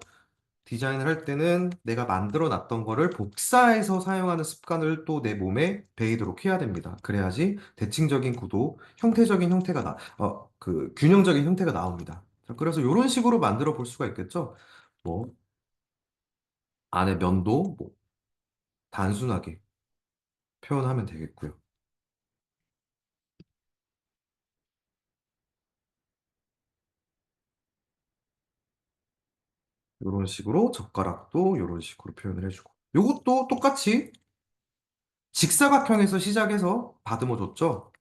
디자인을 할 때는 내가 만들어 놨던 거를 복사해서 사용하는 습관을 또 내 몸에 배이도록 해야 됩니다. 그래야지 대칭적인 구도, 형태적인 형태가 그 균형적인 형태가 나옵니다. 자, 그래서 이런 식으로 만들어 볼 수가 있겠죠? 뭐 안에 면도 뭐 단순하게 표현하면 되겠고요. 이런 식으로 젓가락도 이런 식으로 표현을 해주고. 이것도 똑같이 직사각형에서 시작해서 다듬어 줬죠.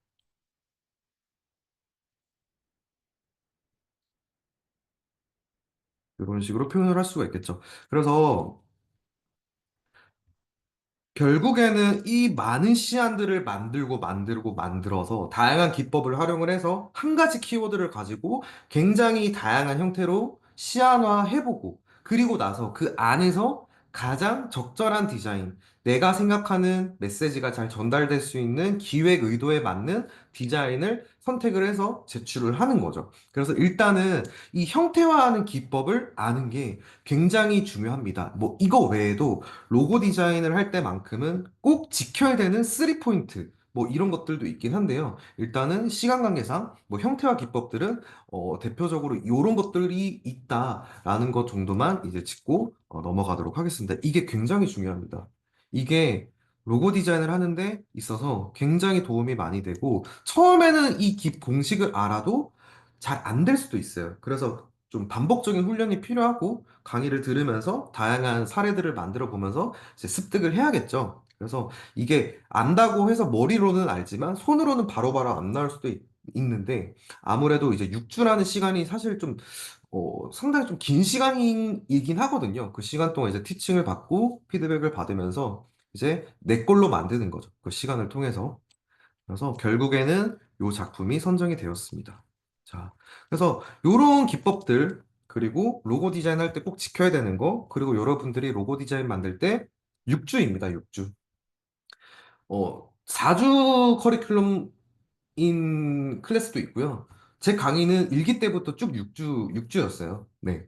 이런 식으로 표현을 할 수가 있겠죠. 그래서 결국에는 이 많은 시안들을 만들어서 다양한 기법을 활용을 해서 한 가지 키워드를 가지고 굉장히 다양한 형태로 시안화해보고 그리고 나서 그 안에서 가장 적절한 디자인, 내가 생각하는 메시지가 잘 전달될 수 있는 기획 의도에 맞는 디자인을 선택을 해서 제출을 하는 거죠. 그래서 일단은 이 형태화하는 기법을 아는 게 굉장히 중요합니다. 뭐 이거 외에도 로고 디자인을 할 때만큼은 꼭 지켜야 되는 3포인트 뭐 이런 것들도 있긴 한데요. 일단은 시간 관계상 뭐 형태와 기법들은 대표적으로 이런 것들이 있다라는 것 정도만 이제 짚고 넘어가도록 하겠습니다. 이게 굉장히 중요합니다. 이게 로고 디자인을 하는데 있어서 굉장히 도움이 많이 되고 처음에는 이 공식을 알아도 잘 안 될 수도 있어요. 그래서 좀 반복적인 훈련이 필요하고 강의를 들으면서 다양한 사례들을 만들어 보면서 이제 습득을 해야겠죠. 그래서 이게 안다고 해서 머리로는 알지만 손으로는 바로바로 안 나올 수도 있는데 아무래도 이제 6주라는 시간이 사실 좀 상당히 좀 긴 시간이긴 하거든요. 그 시간 동안 이제 티칭을 받고 피드백을 받으면서 이제 내 걸로 만드는 거죠. 그 시간을 통해서. 그래서 결국에는 이 작품이 선정이 되었습니다. 자, 그래서 이런 기법들, 그리고 로고 디자인 할 때 꼭 지켜야 되는 거, 그리고 여러분들이 로고 디자인 만들 때 6주입니다, 6주. 4주 커리큘럼인 클래스도 있고요. 제 강의는 일기 때부터 쭉 6주였어요. 네.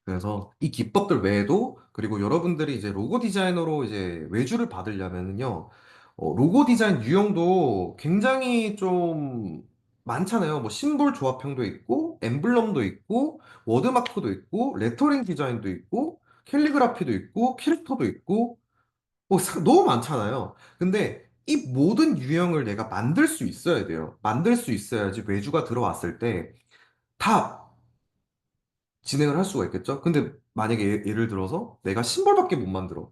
그래서 이 기법들 외에도 그리고 여러분들이 이제 로고 디자이너로 이제 외주를 받으려면은요, 로고 디자인 유형도 굉장히 좀 많잖아요. 뭐 심볼 조합형도 있고, 엠블럼도 있고, 워드마크도 있고, 레터링 디자인도 있고, 캘리그라피도 있고, 캐릭터도 있고, 너무 많잖아요. 근데 이 모든 유형을 내가 만들 수 있어야 돼요. 만들 수 있어야지 외주가 들어왔을 때 다 진행을 할 수가 있겠죠? 근데 만약에 예를 들어서 내가 심벌밖에 못 만들어.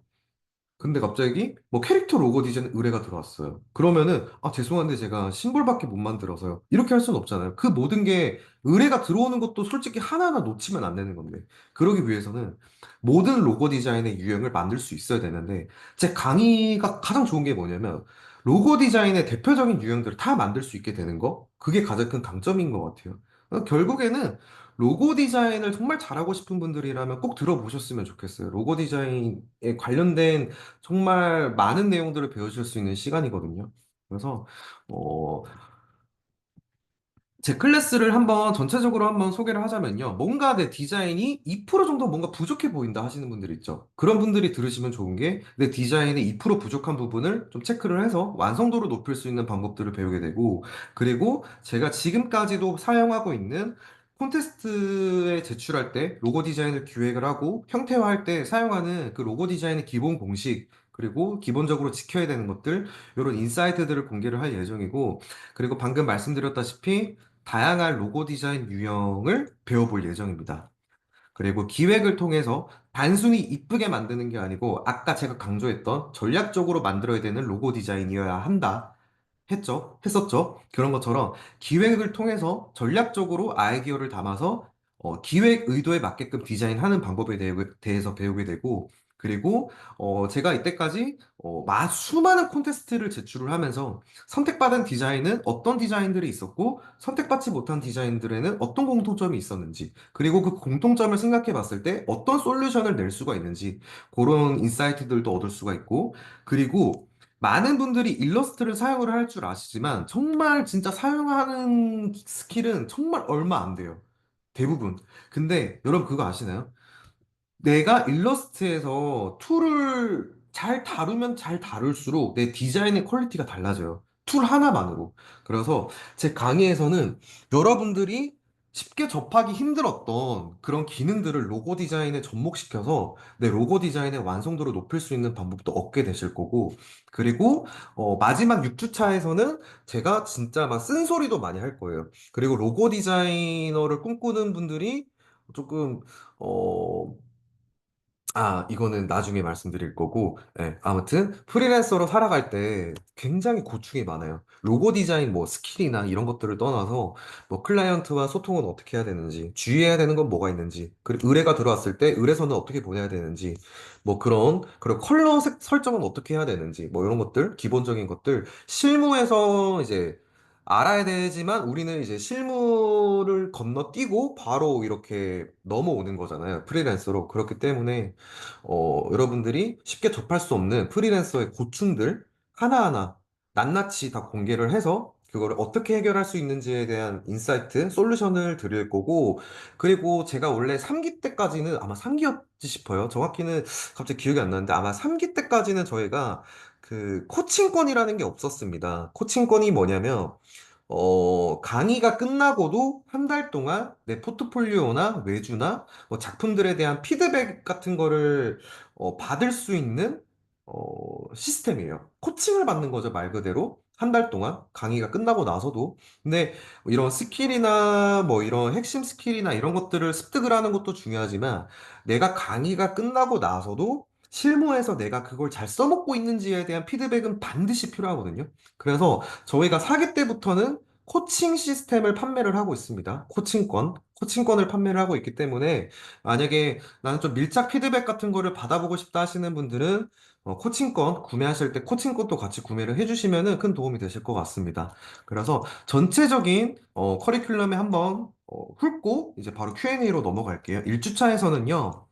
근데 갑자기 뭐 캐릭터 로고 디자인 의뢰가 들어왔어요. 그러면은 아 죄송한데 제가 심볼밖에 못 만들어서요. 이렇게 할 수는 없잖아요. 그 모든 게 의뢰가 들어오는 것도 솔직히 하나하나 놓치면 안 되는 건데 그러기 위해서는 모든 로고 디자인의 유형을 만들 수 있어야 되는데 제 강의가 가장 좋은 게 뭐냐면 로고 디자인의 대표적인 유형들을 다 만들 수 있게 되는 거 그게 가장 큰 강점인 것 같아요. 결국에는 로고 디자인을 정말 잘하고 싶은 분들이라면 꼭 들어보셨으면 좋겠어요. 로고 디자인에 관련된 정말 많은 내용들을 배우실 수 있는 시간이거든요. 그래서 어, 제 클래스를 한번 전체적으로 한번 소개를 하자면요. 뭔가 내 디자인이 2% 정도 뭔가 부족해 보인다 하시는 분들 있죠. 그런 분들이 들으시면 좋은 게 내 디자인의 2% 부족한 부분을 좀 체크를 해서 완성도를 높일 수 있는 방법들을 배우게 되고, 그리고 제가 지금까지도 사용하고 있는 콘테스트에 제출할 때 로고 디자인을 기획을 하고 형태화할 때 사용하는 그 로고 디자인의 기본 공식, 그리고 기본적으로 지켜야 되는 것들, 이런 인사이트들을 공개를 할 예정이고, 그리고 방금 말씀드렸다시피 다양한 로고 디자인 유형을 배워볼 예정입니다. 그리고 기획을 통해서 단순히 이쁘게 만드는 게 아니고 아까 제가 강조했던 전략적으로 만들어야 되는 로고 디자인이어야 한다. 했었죠. 그런 것처럼 기획을 통해서 전략적으로 아이디어를 담아서 기획 의도에 맞게끔 디자인하는 방법에 대해서 배우게 되고, 그리고 제가 이때까지 수많은 콘테스트를 제출을 하면서 선택받은 디자인은 어떤 디자인들이 있었고, 선택받지 못한 디자인들에는 어떤 공통점이 있었는지, 그리고 그 공통점을 생각해 봤을 때 어떤 솔루션을 낼 수가 있는지, 그런 인사이트들도 얻을 수가 있고, 그리고 많은 분들이 일러스트를 사용을 할 줄 아시지만 정말 진짜 사용하는 스킬은 정말 얼마 안 돼요. 대부분. 근데 여러분 그거 아시나요? 내가 일러스트에서 툴을 잘 다루면 잘 다룰수록 내 디자인의 퀄리티가 달라져요. 툴 하나만으로. 그래서 제 강의에서는 여러분들이 쉽게 접하기 힘들었던 그런 기능들을 로고 디자인에 접목시켜서 내 로고 디자인의 완성도를 높일 수 있는 방법도 얻게 되실 거고, 그리고 마지막 6주차에서는 제가 진짜 막 쓴소리도 많이 할 거예요. 그리고 로고 디자이너를 꿈꾸는 분들이 조금 어, 이거는 나중에 말씀드릴 거고, 예, 아무튼, 프리랜서로 살아갈 때 굉장히 고충이 많아요. 로고 디자인 뭐 스킬이나 이런 것들을 떠나서, 뭐 클라이언트와 소통은 어떻게 해야 되는지, 주의해야 되는 건 뭐가 있는지, 그리고 의뢰가 들어왔을 때 의뢰서는 어떻게 보내야 되는지, 뭐 그리고 컬러 설정은 어떻게 해야 되는지, 뭐 이런 것들, 기본적인 것들, 실무에서 이제 알아야 되지만 우리는 이제 실무를 건너뛰고 바로 이렇게 넘어오는 거잖아요. 프리랜서로. 그렇기 때문에 여러분들이 쉽게 접할 수 없는 프리랜서의 고충들 하나하나 낱낱이 다 공개를 해서 그거를 어떻게 해결할 수 있는지에 대한 인사이트, 솔루션을 드릴 거고, 그리고 제가 원래 3기 때까지는 아마 3기였지 싶어요. 정확히는 갑자기 기억이 안 나는데 아마 3기 때까지는 저희가 그 코칭권이라는 게 없었습니다. 코칭권이 뭐냐면 강의가 끝나고도 한 달 동안 내 포트폴리오나 외주나 뭐 작품들에 대한 피드백 같은 거를 받을 수 있는 시스템이에요. 코칭을 받는 거죠, 말 그대로. 한 달 동안 강의가 끝나고 나서도. 근데 이런 스킬이나 뭐 이런 핵심 스킬이나 이런 것들을 습득을 하는 것도 중요하지만 내가 강의가 끝나고 나서도 실무에서 내가 그걸 잘 써먹고 있는지에 대한 피드백은 반드시 필요하거든요. 그래서 저희가 4기 때부터는 코칭 시스템을 판매를 하고 있습니다. 코칭권을 판매를 하고 있기 때문에 만약에 나는 좀 밀착 피드백 같은 거를 받아보고 싶다 하시는 분들은 코칭권 구매하실 때 코칭권도 같이 구매를 해주시면은 큰 도움이 되실 것 같습니다. 그래서 전체적인 커리큘럼에 한번 훑고 이제 바로 Q&A로 넘어갈게요. 1주차에서는요.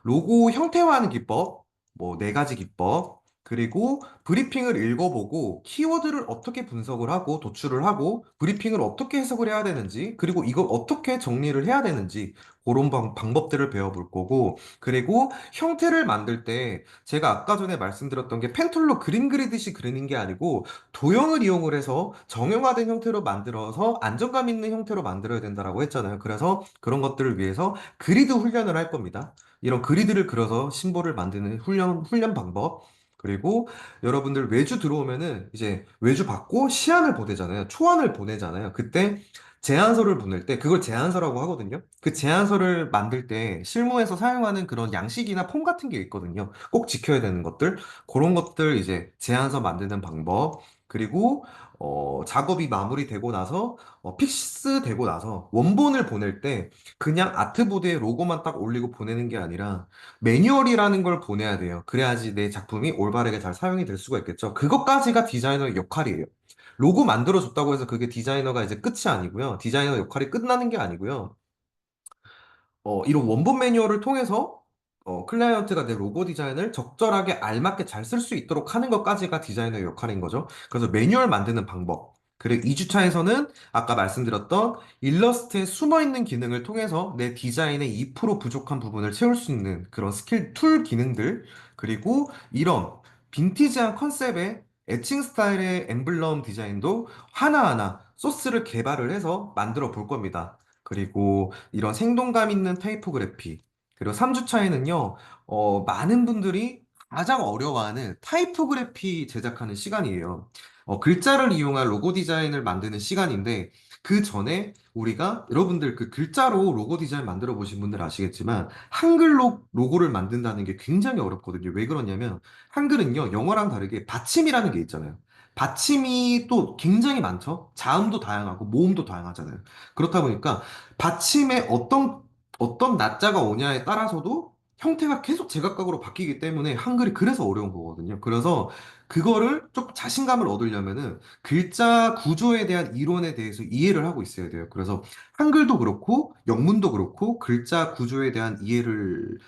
로고 형태화하는 기법, 뭐 네 가지 기법, 그리고 브리핑을 읽어보고 키워드를 어떻게 분석을 하고 도출을 하고 브리핑을 어떻게 해석을 해야 되는지, 그리고 이걸 어떻게 정리를 해야 되는지 그런 방법들을 배워볼 거고, 그리고 형태를 만들 때 제가 아까 전에 말씀드렸던 게 펜툴로 그림 그리듯이 그리는 게 아니고 도형을 이용을 해서 정형화된 형태로 만들어서 안정감 있는 형태로 만들어야 된다라고 했잖아요. 그래서 그런 것들을 위해서 그리드 훈련을 할 겁니다. 이런 그리드를 그려서 심볼을 만드는 훈련 방법. 그리고 여러분들 외주 들어오면은 이제 외주 받고 시안을 보내잖아요. 초안을 보내잖아요. 그때 제안서를 보낼 때 그걸 제안서라고 하거든요. 그 제안서를 만들 때 실무에서 사용하는 그런 양식이나 폼 같은 게 있거든요. 꼭 지켜야 되는 것들. 그런 것들 이제 제안서 만드는 방법. 그리고 작업이 마무리되고 나서 픽스 되고 나서 원본을 보낼 때 그냥 아트보드에 로고만 딱 올리고 보내는 게 아니라 매뉴얼이라는 걸 보내야 돼요. 그래야지 내 작품이 올바르게 잘 사용이 될 수가 있겠죠. 그것까지가 디자이너의 역할이에요. 로고 만들어줬다고 해서 그게 디자이너가 이제 끝이 아니고요. 디자이너 역할이 끝나는 게 아니고요. 이런 원본 매뉴얼을 통해서 클라이언트가 내 로고 디자인을 적절하게 알맞게 잘 쓸 수 있도록 하는 것까지가 디자이너의 역할인 거죠. 그래서 매뉴얼 만드는 방법. 그리고 2주차에서는 아까 말씀드렸던 일러스트에 숨어 있는 기능을 통해서 내 디자인의 2% 부족한 부분을 채울 수 있는 그런 스킬 툴 기능들. 그리고 이런 빈티지한 컨셉의 애칭 스타일의 엠블럼 디자인도 하나하나 소스를 개발을 해서 만들어 볼 겁니다. 그리고 이런 생동감 있는 타이포그래피. 그리고 3주차에는요, 많은 분들이 가장 어려워하는 타이포그래피 제작하는 시간이에요. 글자를 이용한 로고 디자인을 만드는 시간인데, 그 전에 우리가 여러분들 그 글자로 로고 디자인 만들어 보신 분들 아시겠지만, 한글로 로고를 만든다는 게 굉장히 어렵거든요. 왜 그러냐면, 한글은요, 영어랑 다르게 받침이라는 게 있잖아요. 받침이 또 굉장히 많죠? 자음도 다양하고 모음도 다양하잖아요. 그렇다 보니까 받침에 어떤 낮자가 오냐에 따라서도 형태가 계속 제각각으로 바뀌기 때문에 한글이 그래서 어려운 거거든요. 그래서 그거를 좀 자신감을 얻으려면은 글자 구조에 대한 이론에 대해서 이해를 하고 있어야 돼요. 그래서 한글도 그렇고 영문도 그렇고 글자 구조에 대한 이해를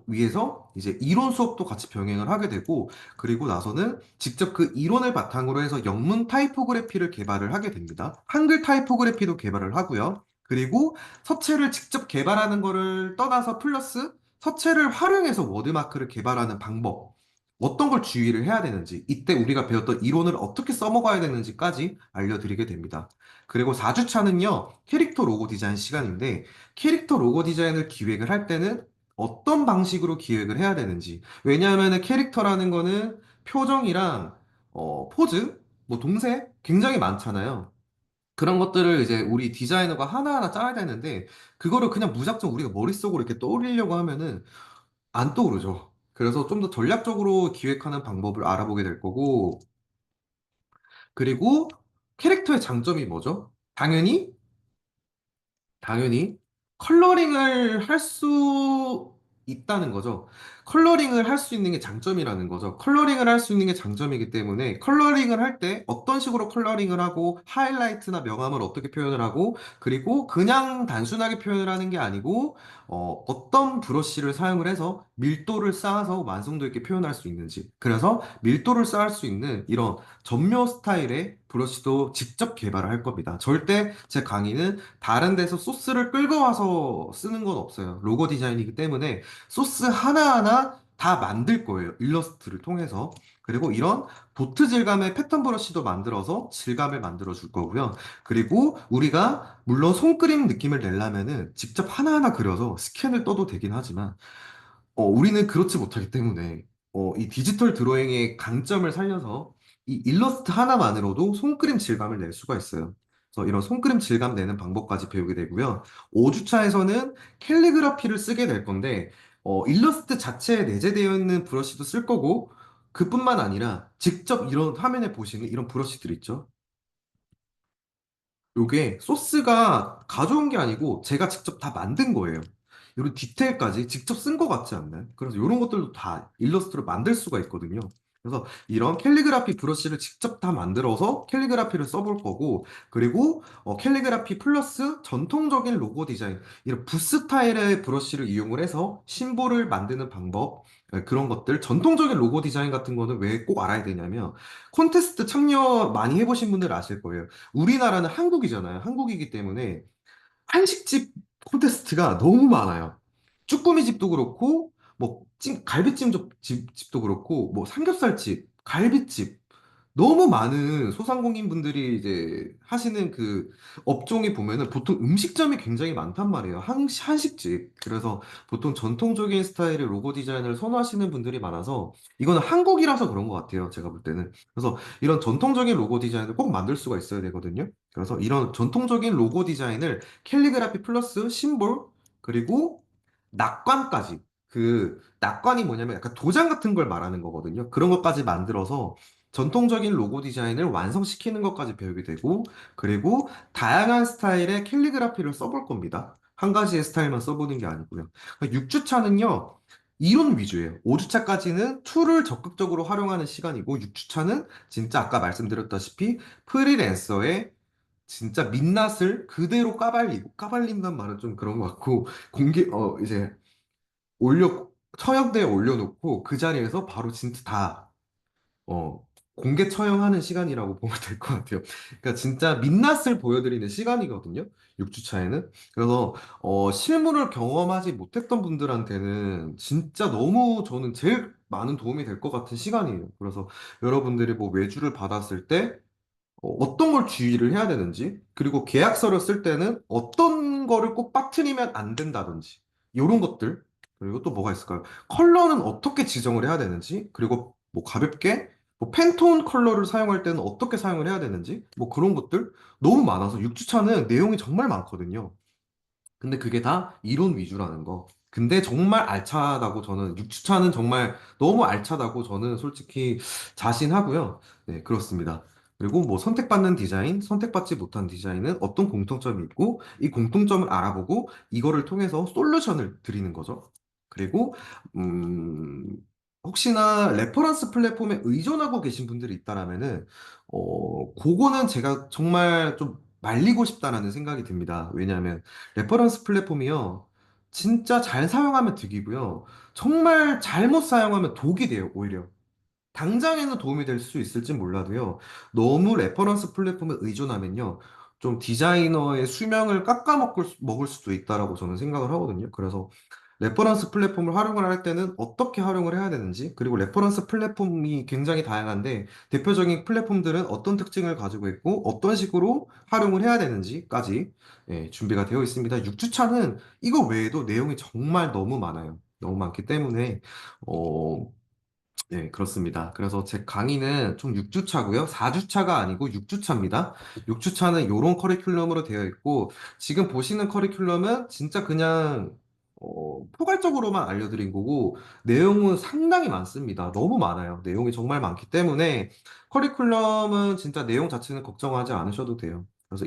위해서 이제 이론 수업도 같이 병행을 하게 되고 그리고 나서는 직접 그 이론을 바탕으로 해서 영문 타이포그래피를 개발을 하게 됩니다. 한글 타이포그래피도 개발을 하고요. 그리고 서체를 직접 개발하는 거를 떠나서 플러스 서체를 활용해서 워드마크를 개발하는 방법. 어떤 걸 주의를 해야 되는지, 이때 우리가 배웠던 이론을 어떻게 써먹어야 되는지까지 알려드리게 됩니다. 그리고 4주차는요, 캐릭터 로고 디자인 시간인데, 캐릭터 로고 디자인을 기획을 할 때는 어떤 방식으로 기획을 해야 되는지. 왜냐하면 캐릭터라는 거는 표정이랑 포즈, 뭐 동생 굉장히 많잖아요. 그런 것들을 이제 우리 디자이너가 하나하나 짜야 되는데 그거를 그냥 무작정 우리가 머릿속으로 이렇게 떠올리려고 하면은 안 떠오르죠. 그래서 좀 더 전략적으로 기획하는 방법을 알아보게 될 거고 그리고 캐릭터의 장점이 뭐죠? 당연히 컬러링을 할 수 있다는 거죠. 컬러링을 할 수 있는 게 장점이라는 거죠. 컬러링을 할 수 있는 게 장점이기 때문에 컬러링을 할 때 어떤 식으로 컬러링을 하고 하이라이트나 명암을 어떻게 표현을 하고 그리고 그냥 단순하게 표현을 하는 게 아니고 어떤 브러쉬를 사용을 해서 밀도를 쌓아서 완성도 있게 표현할 수 있는지 그래서 밀도를 쌓을 수 있는 이런 전묘 스타일의 브러쉬도 직접 개발을 할 겁니다. 절대 제 강의는 다른 데서 소스를 끌고 와서 쓰는 건 없어요. 로고 디자인이기 때문에 소스 하나하나 다 만들 거예요. 일러스트를 통해서. 그리고 이런 도트 질감의 패턴 브러쉬도 만들어서 질감을 만들어 줄 거고요. 그리고 우리가 물론 손그림 느낌을 내려면은 직접 하나하나 그려서 스캔을 떠도 되긴 하지만 우리는 그렇지 못하기 때문에 이 디지털 드로잉의 강점을 살려서 이 일러스트 하나만으로도 손그림 질감을 낼 수가 있어요. 그래서 이런 손그림 질감 내는 방법까지 배우게 되고요. 5주차에서는 캘리그라피를 쓰게 될 건데 일러스트 자체에 내재되어 있는 브러쉬도 쓸 거고 그뿐만 아니라 직접 이런 화면에 보시는 이런 브러쉬들 있죠. 요게 소스가 가져온 게 아니고 제가 직접 다 만든 거예요. 이런 디테일까지 직접 쓴 것 같지 않나요? 그래서 이런 것들도 다 일러스트로 만들 수가 있거든요. 그래서 이런 캘리그라피 브러쉬를 직접 다 만들어서 캘리그라피를 써볼 거고, 그리고 캘리그라피 플러스 전통적인 로고 디자인, 이런 붓 스타일의 브러쉬를 이용을 해서 심볼을 만드는 방법, 그런 것들, 전통적인 로고 디자인 같은 거는 왜 꼭 알아야 되냐면, 콘테스트 참여 많이 해보신 분들 아실 거예요. 우리나라는 한국이잖아요. 한국이기 때문에 한식집 콘테스트가 너무 많아요. 쭈꾸미 집도 그렇고, 뭐, 갈비찜 집도 그렇고, 뭐, 삼겹살집, 갈비집, 너무 많은 소상공인 분들이 이제 하시는 그 업종이 보면은 보통 음식점이 굉장히 많단 말이에요. 한식집. 그래서 보통 전통적인 스타일의 로고 디자인을 선호하시는 분들이 많아서 이거는 한국이라서 그런 것 같아요. 제가 볼 때는. 그래서 이런 전통적인 로고 디자인을 꼭 만들 수가 있어야 되거든요. 그래서 이런 전통적인 로고 디자인을 캘리그라피 플러스 심볼 그리고 낙관까지 그 낙관이 뭐냐면 약간 도장 같은 걸 말하는 거거든요. 그런 것까지 만들어서 전통적인 로고 디자인을 완성시키는 것까지 배우게 되고, 그리고 다양한 스타일의 캘리그라피를 써볼 겁니다. 한 가지의 스타일만 써보는 게 아니고요. 6주차는요, 이론 위주예요. 5주차까지는 툴을 적극적으로 활용하는 시간이고, 6주차는 진짜 아까 말씀드렸다시피 프리랜서의 진짜 민낯을 그대로 까발리고, 까발린다는 말은 좀 그런 것 같고, 이제 처형대에 올려놓고 그 자리에서 바로 진짜 어, 공개 처형하는 시간이라고 보면 될 것 같아요. 그러니까 진짜 민낯을 보여드리는 시간이거든요. 6주차에는. 그래서 실물을 경험하지 못했던 분들한테는 진짜 너무 저는 제일 많은 도움이 될 것 같은 시간이에요. 그래서 여러분들이 뭐 외주를 받았을 때 어떤 걸 주의를 해야 되는지, 그리고 계약서를 쓸 때는 어떤 거를 꼭 빠뜨리면 안 된다든지, 이런 것들, 그리고 또 뭐가 있을까요? 컬러는 어떻게 지정을 해야 되는지, 그리고 뭐 가볍게, 뭐 팬톤 컬러를 사용할 때는 어떻게 사용을 해야 되는지, 뭐 그런 것들 너무 많아서 6주차는 내용이 정말 많거든요. 근데 그게 다 이론 위주라는 거. 근데 정말 알차다고 저는, 6주차는 정말 너무 알차다고 저는 솔직히 자신하고요. 네, 그렇습니다. 그리고 뭐 선택받는 디자인, 선택받지 못한 디자인은 어떤 공통점이 있고, 이 공통점을 알아보고, 이거를 통해서 솔루션을 드리는 거죠. 그리고, 음, 혹시나 레퍼런스 플랫폼에 의존하고 계신 분들이 있다라면은, 그거는 제가 정말 좀 말리고 싶다라는 생각이 듭니다. 왜냐하면, 레퍼런스 플랫폼이요. 진짜 잘 사용하면 득이고요. 정말 잘못 사용하면 독이 돼요, 오히려. 당장에는 도움이 될 수 있을지 몰라도요. 너무 레퍼런스 플랫폼에 의존하면요. 좀 디자이너의 수명을 먹을 수도 있다라고 저는 생각을 하거든요. 그래서 레퍼런스 플랫폼을 활용을 할 때는 어떻게 활용을 해야 되는지, 그리고 레퍼런스 플랫폼이 굉장히 다양한데, 대표적인 플랫폼들은 어떤 특징을 가지고 있고, 어떤 식으로 활용을 해야 되는지까지 준비가 되어 있습니다. 6주차는 이거 외에도 내용이 정말 너무 많아요. 너무 많기 때문에, 어, 네, 그렇습니다. 그래서 제 강의는 총 6주차고요. 4주차가 아니고 6주차입니다. 6주차는 이런 커리큘럼으로 되어 있고, 지금 보시는 커리큘럼은 진짜 그냥 포괄적으로만 알려드린 거고, 내용은 상당히 많습니다. 너무 많아요. 내용이 정말 많기 때문에 커리큘럼은 진짜 내용 자체는 걱정하지 않으셔도 돼요. 그래서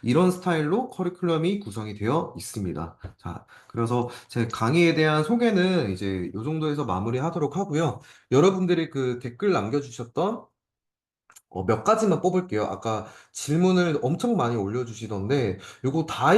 이런 스타일로 커리큘럼이 구성이 되어 있습니다. 자, 그래서 제 강의에 대한 소개는 이제 이 정도에서 마무리하도록 하고요. 여러분들이 그 댓글 남겨주셨던 몇 가지만 뽑을게요. 아까 질문을 엄청 많이 올려주시던데, 요거 다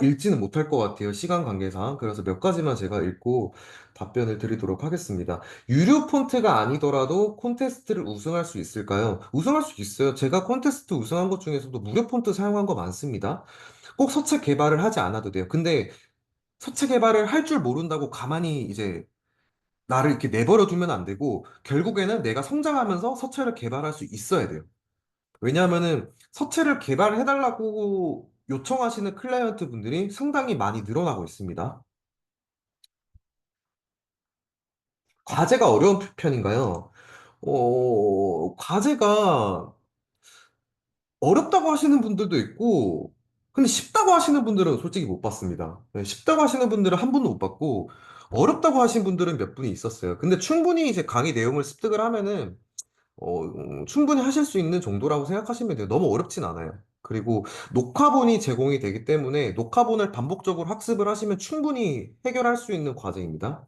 읽지는 못할 것 같아요. 시간 관계상. 그래서 몇 가지만 제가 읽고 답변을 드리도록 하겠습니다. 유료 폰트가 아니더라도 콘테스트를 우승할 수 있을까요? 우승할 수 있어요. 제가 콘테스트 우승한 것 중에서도 무료 폰트 사용한 거 많습니다. 꼭 서체 개발을 하지 않아도 돼요. 근데 서체 개발을 할 줄 모른다고 가만히 이제 나를 이렇게 내버려 두면 안 되고, 결국에는 내가 성장하면서 서체를 개발할 수 있어야 돼요. 왜냐하면은 서체를 개발해달라고 요청하시는 클라이언트 분들이 상당히 많이 늘어나고 있습니다. 과제가 어려운 편인가요? 과제가 어렵다고 하시는 분들도 있고, 근데 쉽다고 하시는 분들은 솔직히 못 봤습니다. 네, 쉽다고 하시는 분들은 한 분도 못 봤고, 어렵다고 하신 분들은 몇 분이 있었어요. 근데 충분히 이제 강의 내용을 습득을 하면은 충분히 하실 수 있는 정도라고 생각하시면 돼요. 너무 어렵진 않아요. 그리고 녹화본이 제공이 되기 때문에 녹화본을 반복적으로 학습을 하시면 충분히 해결할 수 있는 과제입니다.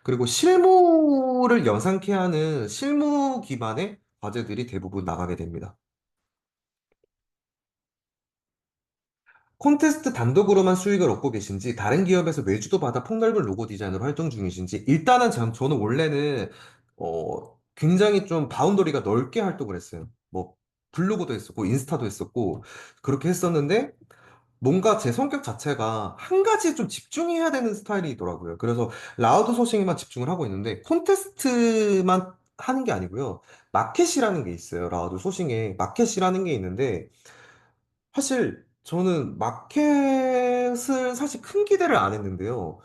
그리고 실무를 연상케 하는 실무 기반의 과제들이 대부분 나가게 됩니다. 콘테스트 단독으로만 수익을 얻고 계신지, 다른 기업에서 외주도 받아 폭넓은 로고 디자인으로 활동 중이신지, 일단은 저는 원래는, 굉장히 좀 바운더리가 넓게 활동을 했어요. 뭐, 블로그도 했었고, 인스타도 했었고, 그렇게 했었는데, 뭔가 제 성격 자체가 한 가지에 좀 집중해야 되는 스타일이더라고요. 그래서 라우드 소싱에만 집중을 하고 있는데, 콘테스트만 하는 게 아니고요. 마켓이라는 게 있어요. 라우드 소싱에. 마켓이라는 게 있는데, 사실 저는 마켓을 사실 큰 기대를 안 했는데요.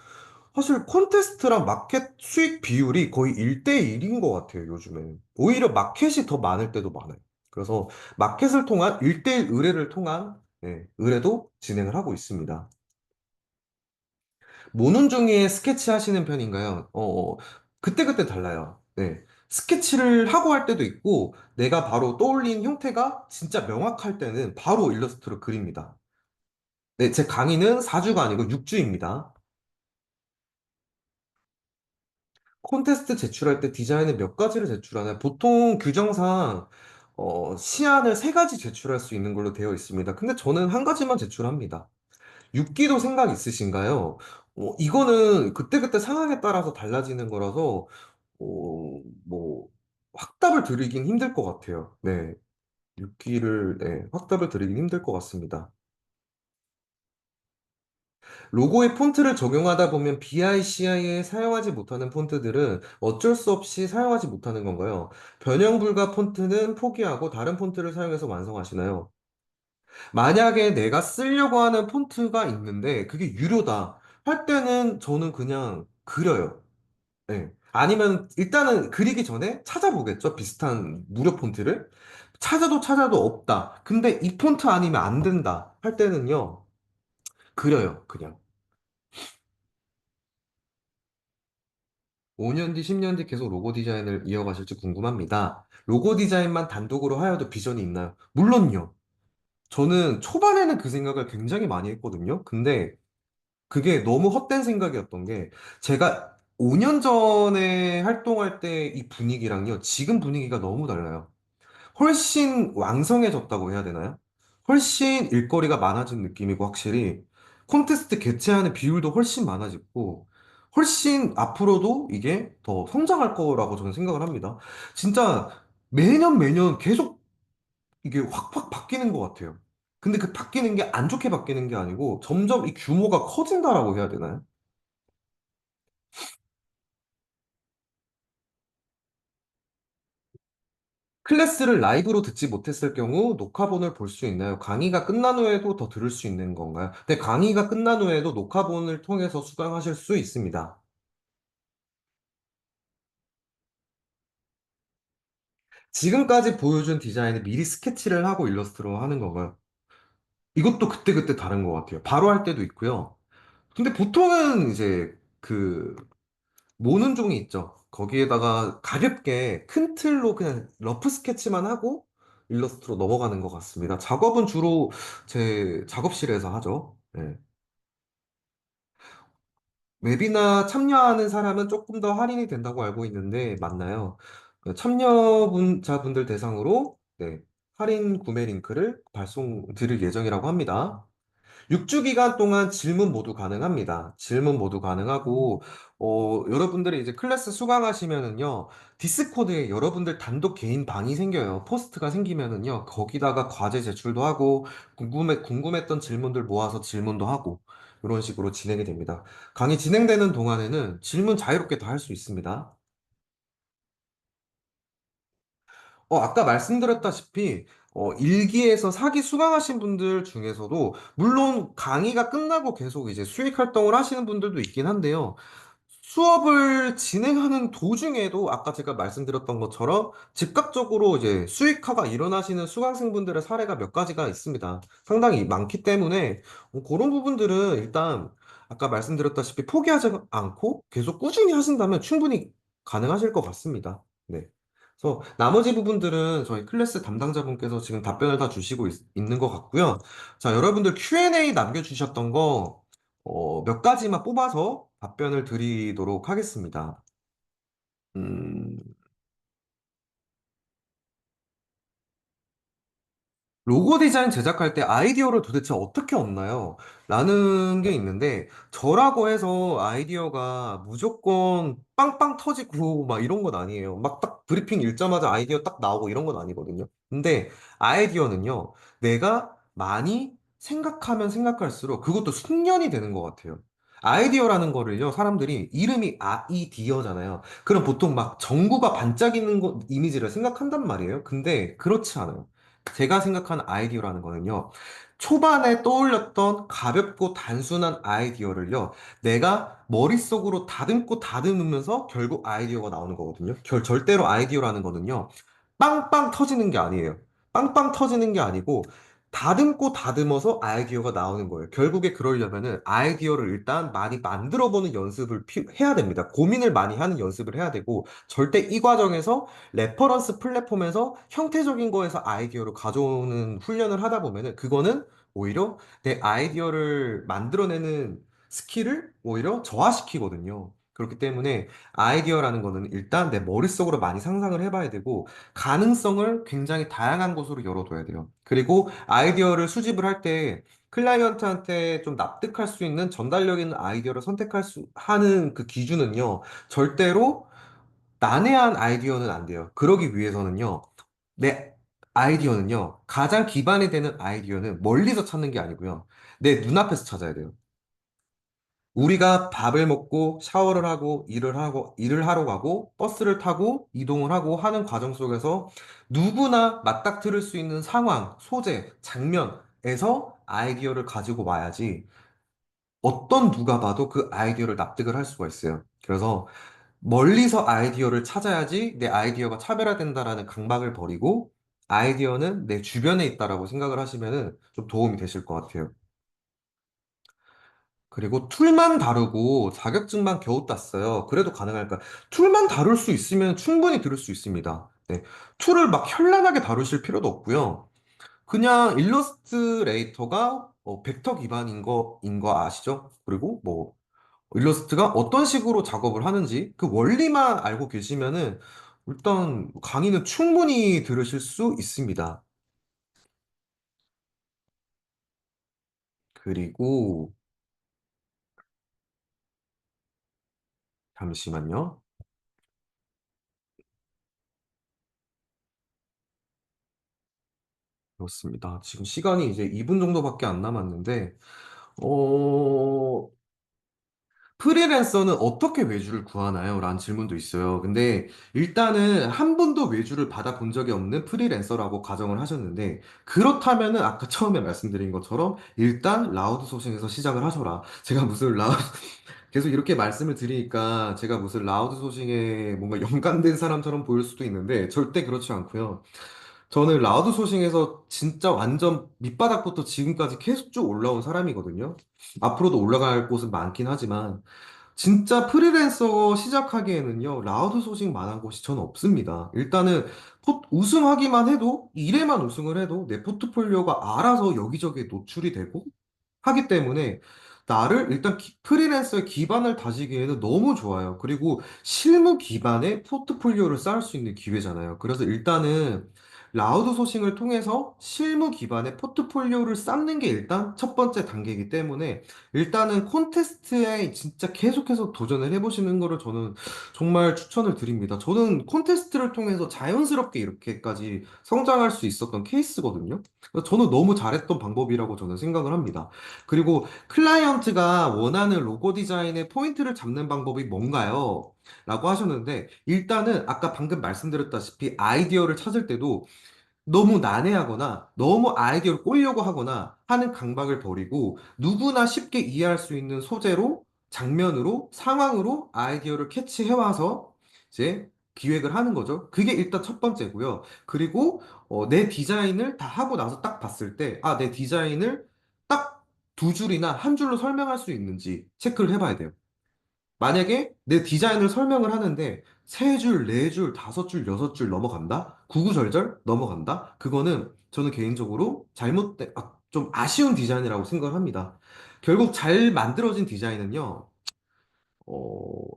사실 콘테스트랑 마켓 수익 비율이 거의 1대1인 것 같아요, 요즘에. 오히려 마켓이 더 많을 때도 많아요. 그래서 마켓을 통한 1대1 의뢰를 통한 의뢰도 진행을 하고 있습니다. 모눈 종이에 스케치 하시는 편인가요? 그때그때 달라요. 네. 스케치를 하고 할 때도 있고, 내가 바로 떠올린 형태가 진짜 명확할 때는 바로 일러스트로 그립니다. 네, 제 강의는 4주가 아니고 6주입니다. 콘테스트 제출할 때 디자인을 몇 가지를 제출하나요? 보통 규정상 시안을 3가지 제출할 수 있는 걸로 되어 있습니다. 근데 저는 한 가지만 제출합니다. 6기도 생각 있으신가요? 이거는 그때그때 상황에 따라서 달라지는 거라서 뭐 확답을 드리긴 힘들 것 같아요. 네, 6기를 확답을 드리긴 힘들 것 같습니다. 로고에 폰트를 적용하다 보면 BICI에 사용하지 못하는 폰트들은 어쩔 수 없이 사용하지 못하는 건가요? 변형 불가 폰트는 포기하고 다른 폰트를 사용해서 완성하시나요? 만약에 내가 쓰려고 하는 폰트가 있는데 그게 유료다 할 때는 저는 그냥 그려요. 네. 아니면 일단은 그리기 전에 찾아보겠죠. 비슷한 무료 폰트를. 찾아도 없다. 근데 이 폰트 아니면 안 된다 할 때는요. 그려요. 그냥. 5년 뒤, 10년 뒤 계속 로고 디자인을 이어가실지 궁금합니다. 로고 디자인만 단독으로 하여도 비전이 있나요? 물론요. 저는 초반에는 그 생각을 굉장히 많이 했거든요. 근데 그게 너무 헛된 생각이었던 게 제가 5년 전에 활동할 때 이 분위기랑요. 지금 분위기가 너무 달라요. 훨씬 왕성해졌다고 해야 되나요? 훨씬 일거리가 많아진 느낌이고 확실히 콘테스트 개최하는 비율도 훨씬 많아졌고 훨씬 앞으로도 이게 더 성장할 거라고 저는 생각을 합니다. 진짜 매년 매년 계속 이게 확확 바뀌는 것 같아요. 근데 그 바뀌는 게 안 좋게 바뀌는 게 아니고 점점 이 규모가 커진다라고 해야 되나요? 클래스를 라이브로 듣지 못했을 경우 녹화본을 볼 수 있나요? 강의가 끝난 후에도 더 들을 수 있는 건가요? 네, 강의가 끝난 후에도 녹화본을 통해서 수강하실 수 있습니다. 지금까지 보여준 디자인을 미리 스케치를 하고 일러스트로 하는 건가요? 이것도 그때그때 다른 것 같아요. 바로 할 때도 있고요. 근데 보통은 이제 그 모는 종이 있죠. 거기에다가 가볍게 큰 틀로 그냥 러프 스케치만 하고 일러스트로 넘어가는 것 같습니다. 작업은 주로 제 작업실에서 하죠. 네. 웹이나 참여하는 사람은 조금 더 할인이 된다고 알고 있는데 맞나요? 참여자분들 대상으로 할인 구매 링크를 발송 드릴 예정이라고 합니다. 6주 기간 동안 질문 모두 가능합니다. 질문 모두 가능하고, 여러분들이 이제 클래스 수강하시면은요, 디스코드에 여러분들 단독 개인 방이 생겨요. 포스트가 생기면은요, 거기다가 과제 제출도 하고, 궁금했던 질문들 모아서 질문도 하고, 이런 식으로 진행이 됩니다. 강의 진행되는 동안에는 질문 자유롭게 다 할 수 있습니다. 아까 말씀드렸다시피, 1기에서 4기 수강하신 분들 중에서도, 물론 강의가 끝나고 계속 이제 수익 활동을 하시는 분들도 있긴 한데요. 수업을 진행하는 도중에도 아까 제가 말씀드렸던 것처럼 즉각적으로 이제 수익화가 일어나시는 수강생분들의 사례가 몇 가지가 있습니다. 상당히 많기 때문에 그런 부분들은 일단 아까 말씀드렸다시피 포기하지 않고 계속 꾸준히 하신다면 충분히 가능하실 것 같습니다. 네. 그래서 나머지 부분들은 저희 클래스 담당자분께서 지금 답변을 다 주시고 있는 것 같고요. 자, 여러분들 Q&A 남겨주셨던 거, 몇 가지만 뽑아서 답변을 드리도록 하겠습니다. 음, 로고 디자인 제작할 때 아이디어를 도대체 어떻게 얻나요? 라는 게 있는데, 저라고 해서 아이디어가 무조건 빵빵 터지고 막 이런 건 아니에요. 막 딱 브리핑 읽자마자 아이디어 딱 나오고 이런 건 아니거든요. 근데 아이디어는요, 내가 많이 생각하면 생각할수록 그것도 숙련이 되는 것 같아요. 아이디어라는 거를요, 사람들이 이름이 아이디어잖아요. 그럼 보통 막 전구가 반짝이는 이미지를 생각한단 말이에요. 근데 그렇지 않아요. 제가 생각하는 아이디어라는 거는요, 초반에 떠올렸던 가볍고 단순한 아이디어를요, 내가 머릿속으로 다듬고 다듬으면서 결국 아이디어가 나오는 거거든요. 절대로 아이디어라는 거는요, 빵빵 터지는 게 아니에요. 빵빵 터지는 게 아니고, 다듬고 다듬어서 아이디어가 나오는 거예요. 결국에 그러려면은 아이디어를 일단 많이 만들어 보는 연습을 해야 됩니다. 고민을 많이 하는 연습을 해야 되고, 절대 이 과정에서 레퍼런스 플랫폼에서 형태적인 거에서 아이디어를 가져오는 훈련을 하다 보면은 그거는 오히려 내 아이디어를 만들어내는 스킬을 오히려 저하시키거든요. 그렇기 때문에 아이디어라는 거는 일단 내 머릿속으로 많이 상상을 해봐야 되고 가능성을 굉장히 다양한 곳으로 열어둬야 돼요. 그리고 아이디어를 수집을 할 때 클라이언트한테 좀 납득할 수 있는 전달력 있는 아이디어를 선택할 수 하는 그 기준은요. 절대로 난해한 아이디어는 안 돼요. 그러기 위해서는요, 내 아이디어는요, 가장 기반이 되는 아이디어는 멀리서 찾는 게 아니고요, 내 눈앞에서 찾아야 돼요. 우리가 밥을 먹고 샤워를 하고 일을 하러 가고 버스를 타고 이동을 하고 하는 과정 속에서 누구나 맞닥뜨릴 수 있는 상황, 소재, 장면에서 아이디어를 가지고 와야지 어떤 누가 봐도 그 아이디어를 납득을 할 수가 있어요. 그래서 멀리서 아이디어를 찾아야지 내 아이디어가 차별화된다라는 강박을 버리고 아이디어는 내 주변에 있다라고 생각을 하시면은 좀 도움이 되실 것 같아요. 그리고 툴만 다루고 자격증만 겨우 땄어요. 그래도 가능할까? 툴만 다룰 수 있으면 충분히 들을 수 있습니다. 네. 툴을 막 현란하게 다루실 필요도 없고요. 그냥 일러스트레이터가 벡터 기반인 거 아시죠? 그리고 뭐 일러스트가 어떤 식으로 작업을 하는지 그 원리만 알고 계시면은 일단 강의는 충분히 들으실 수 있습니다. 그리고 잠시만요. 그렇습니다. 지금 시간이 이제 2분 정도밖에 안 남았는데 어, 프리랜서는 어떻게 외주를 구하나요? 라는 질문도 있어요. 근데 일단은 한 번도 외주를 받아본 적이 없는 프리랜서라고 가정을 하셨는데 그렇다면은 아까 처음에 말씀드린 것처럼 일단 라우드 소싱에서 시작을 하셔라. 제가 무슨 계속 이렇게 말씀을 드리니까 제가 무슨 라우드 소싱에 뭔가 연관된 사람처럼 보일 수도 있는데 절대 그렇지 않고요. 저는 라우드 소싱에서 진짜 완전 밑바닥부터 지금까지 계속 쭉 올라온 사람이거든요. 앞으로도 올라갈 곳은 많긴 하지만 진짜 프리랜서 시작하기에는요, 라우드 소식만한 곳이 저는 없습니다. 일단은 우승하기만 해도, 1회만 우승을 해도 내 포트폴리오가 알아서 여기저기에 노출이 되고 하기 때문에 나를 일단 프리랜서의 기반을 다지기에는 너무 좋아요. 그리고 실무 기반의 포트폴리오를 쌓을 수 있는 기회잖아요. 그래서 일단은 라우드 소싱을 통해서 실무 기반의 포트폴리오를 쌓는 게 일단 첫 번째 단계이기 때문에 일단은 콘테스트에 진짜 계속해서 도전을 해보시는 거를 저는 정말 추천을 드립니다. 저는 콘테스트를 통해서 자연스럽게 이렇게까지 성장할 수 있었던 케이스거든요. 그래서 저는 너무 잘했던 방법이라고 저는 생각을 합니다. 그리고 클라이언트가 원하는 로고 디자인의 포인트를 잡는 방법이 뭔가요? 라고 하셨는데, 일단은 아까 방금 말씀드렸다시피 아이디어를 찾을 때도 너무 난해하거나 너무 아이디어를 꼬려고 하거나 하는 강박을 버리고 누구나 쉽게 이해할 수 있는 소재로, 장면으로, 상황으로 아이디어를 캐치해와서 이제 기획을 하는 거죠. 그게 일단 첫 번째고요. 그리고 내 디자인을 다 하고 나서 딱 봤을 때, 아, 내 디자인을 딱 두 줄이나 한 줄로 설명할 수 있는지 체크를 해봐야 돼요. 만약에 내 디자인을 설명을 하는데 세 줄, 네 줄, 다섯 줄, 여섯 줄 넘어간다? 구구절절 넘어간다? 그거는 저는 개인적으로 좀 아쉬운 디자인이라고 생각을 합니다. 결국 잘 만들어진 디자인은요,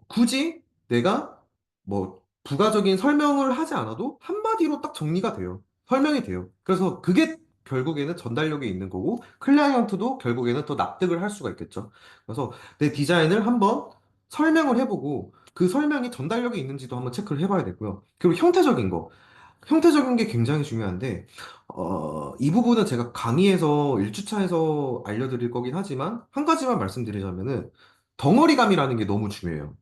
굳이 내가 뭐 부가적인 설명을 하지 않아도 한마디로 딱 정리가 돼요. 설명이 돼요. 그래서 그게 결국에는 전달력이 있는 거고, 클라이언트도 결국에는 더 납득을 할 수가 있겠죠. 그래서 내 디자인을 한번 설명을 해보고, 그 설명이 전달력이 있는지도 한번 체크를 해봐야 되고요. 그리고 형태적인 거. 형태적인 게 굉장히 중요한데, 이 부분은 제가 강의에서 1주차에서 알려드릴 거긴 하지만, 한 가지만 말씀드리자면은, 덩어리감이라는 게 너무 중요해요.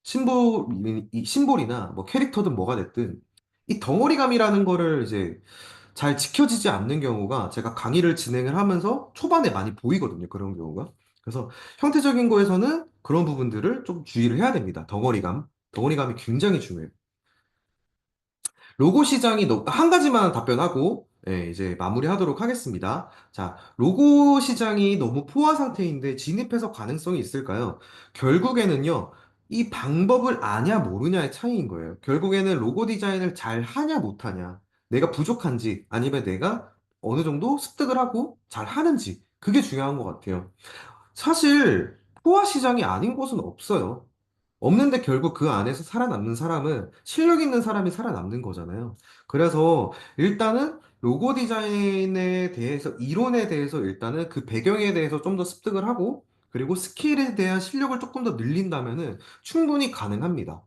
심볼이나 뭐 캐릭터든 뭐가 됐든, 이 덩어리감이라는 거를 이제 잘 지켜지지 않는 경우가 제가 강의를 진행을 하면서 초반에 많이 보이거든요. 그런 경우가. 그래서 형태적인 거에서는 그런 부분들을 좀 주의를 해야 됩니다. 덩어리감. 덩어리감이 굉장히 중요해요. 로고 시장이 한 가지만 답변하고 이제 마무리하도록 하겠습니다. 자, 로고 시장이 너무 포화 상태인데 진입해서 가능성이 있을까요? 결국에는요, 이 방법을 아냐 모르냐의 차이인 거예요. 결국에는 로고 디자인을 잘 하냐 못하냐, 내가 부족한지 아니면 내가 어느 정도 습득을 하고 잘 하는지 그게 중요한 것 같아요. 사실 포화 시장이 아닌 곳은 없어요. 없는데 결국 그 안에서 살아남는 사람은 실력 있는 사람이 살아남는 거잖아요. 그래서 일단은 로고 디자인에 대해서, 이론에 대해서 일단은 그 배경에 대해서 좀 더 습득을 하고, 그리고 스킬에 대한 실력을 조금 더 늘린다면은 충분히 가능합니다.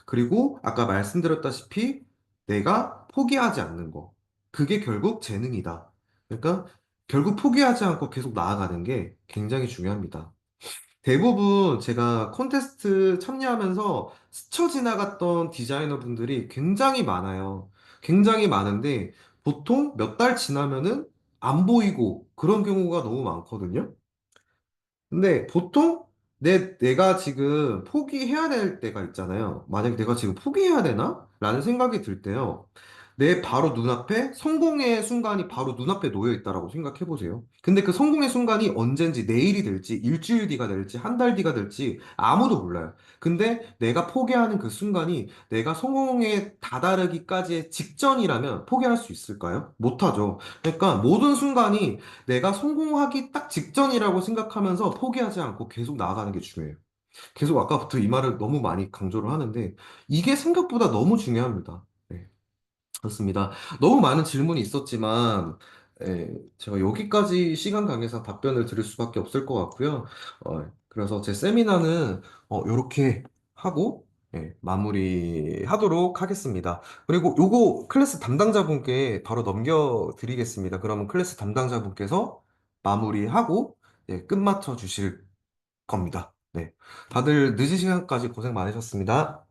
그리고 아까 말씀드렸다시피 내가 포기하지 않는 거. 그게 결국 재능이다. 그러니까 결국 포기하지 않고 계속 나아가는 게 굉장히 중요합니다. 대부분 제가 콘테스트 참여하면서 스쳐 지나갔던 디자이너 분들이 굉장히 많아요. 굉장히 많은데 보통 몇 달 지나면은 안 보이고 그런 경우가 너무 많거든요. 근데 보통 내가 지금 포기해야 될 때가 있잖아요. 만약에 내가 지금 포기해야 되나? 라는 생각이 들 때요. 내 바로 눈앞에 성공의 순간이 바로 눈앞에 놓여 있다라고 생각해 보세요. 근데 그 성공의 순간이 언젠지 내일이 될지 일주일 뒤가 될지 한 달 뒤가 될지 아무도 몰라요. 근데 내가 포기하는 그 순간이 내가 성공에 다다르기까지의 직전이라면 포기할 수 있을까요? 못하죠. 그러니까 모든 순간이 내가 성공하기 딱 직전이라고 생각하면서 포기하지 않고 계속 나아가는 게 중요해요. 계속 아까부터 이 말을 너무 많이 강조를 하는데 이게 생각보다 너무 중요합니다. 네, 그렇습니다. 너무 많은 질문이 있었지만 제가 여기까지 시간 관계상 답변을 드릴 수밖에 없을 것 같고요. 그래서 제 세미나는 이렇게 하고 마무리하도록 하겠습니다. 그리고 요거 클래스 담당자분께 바로 넘겨드리겠습니다. 그러면 클래스 담당자분께서 마무리하고 끝마쳐 주실 겁니다. 네. 다들 늦은 시간까지 고생 많으셨습니다.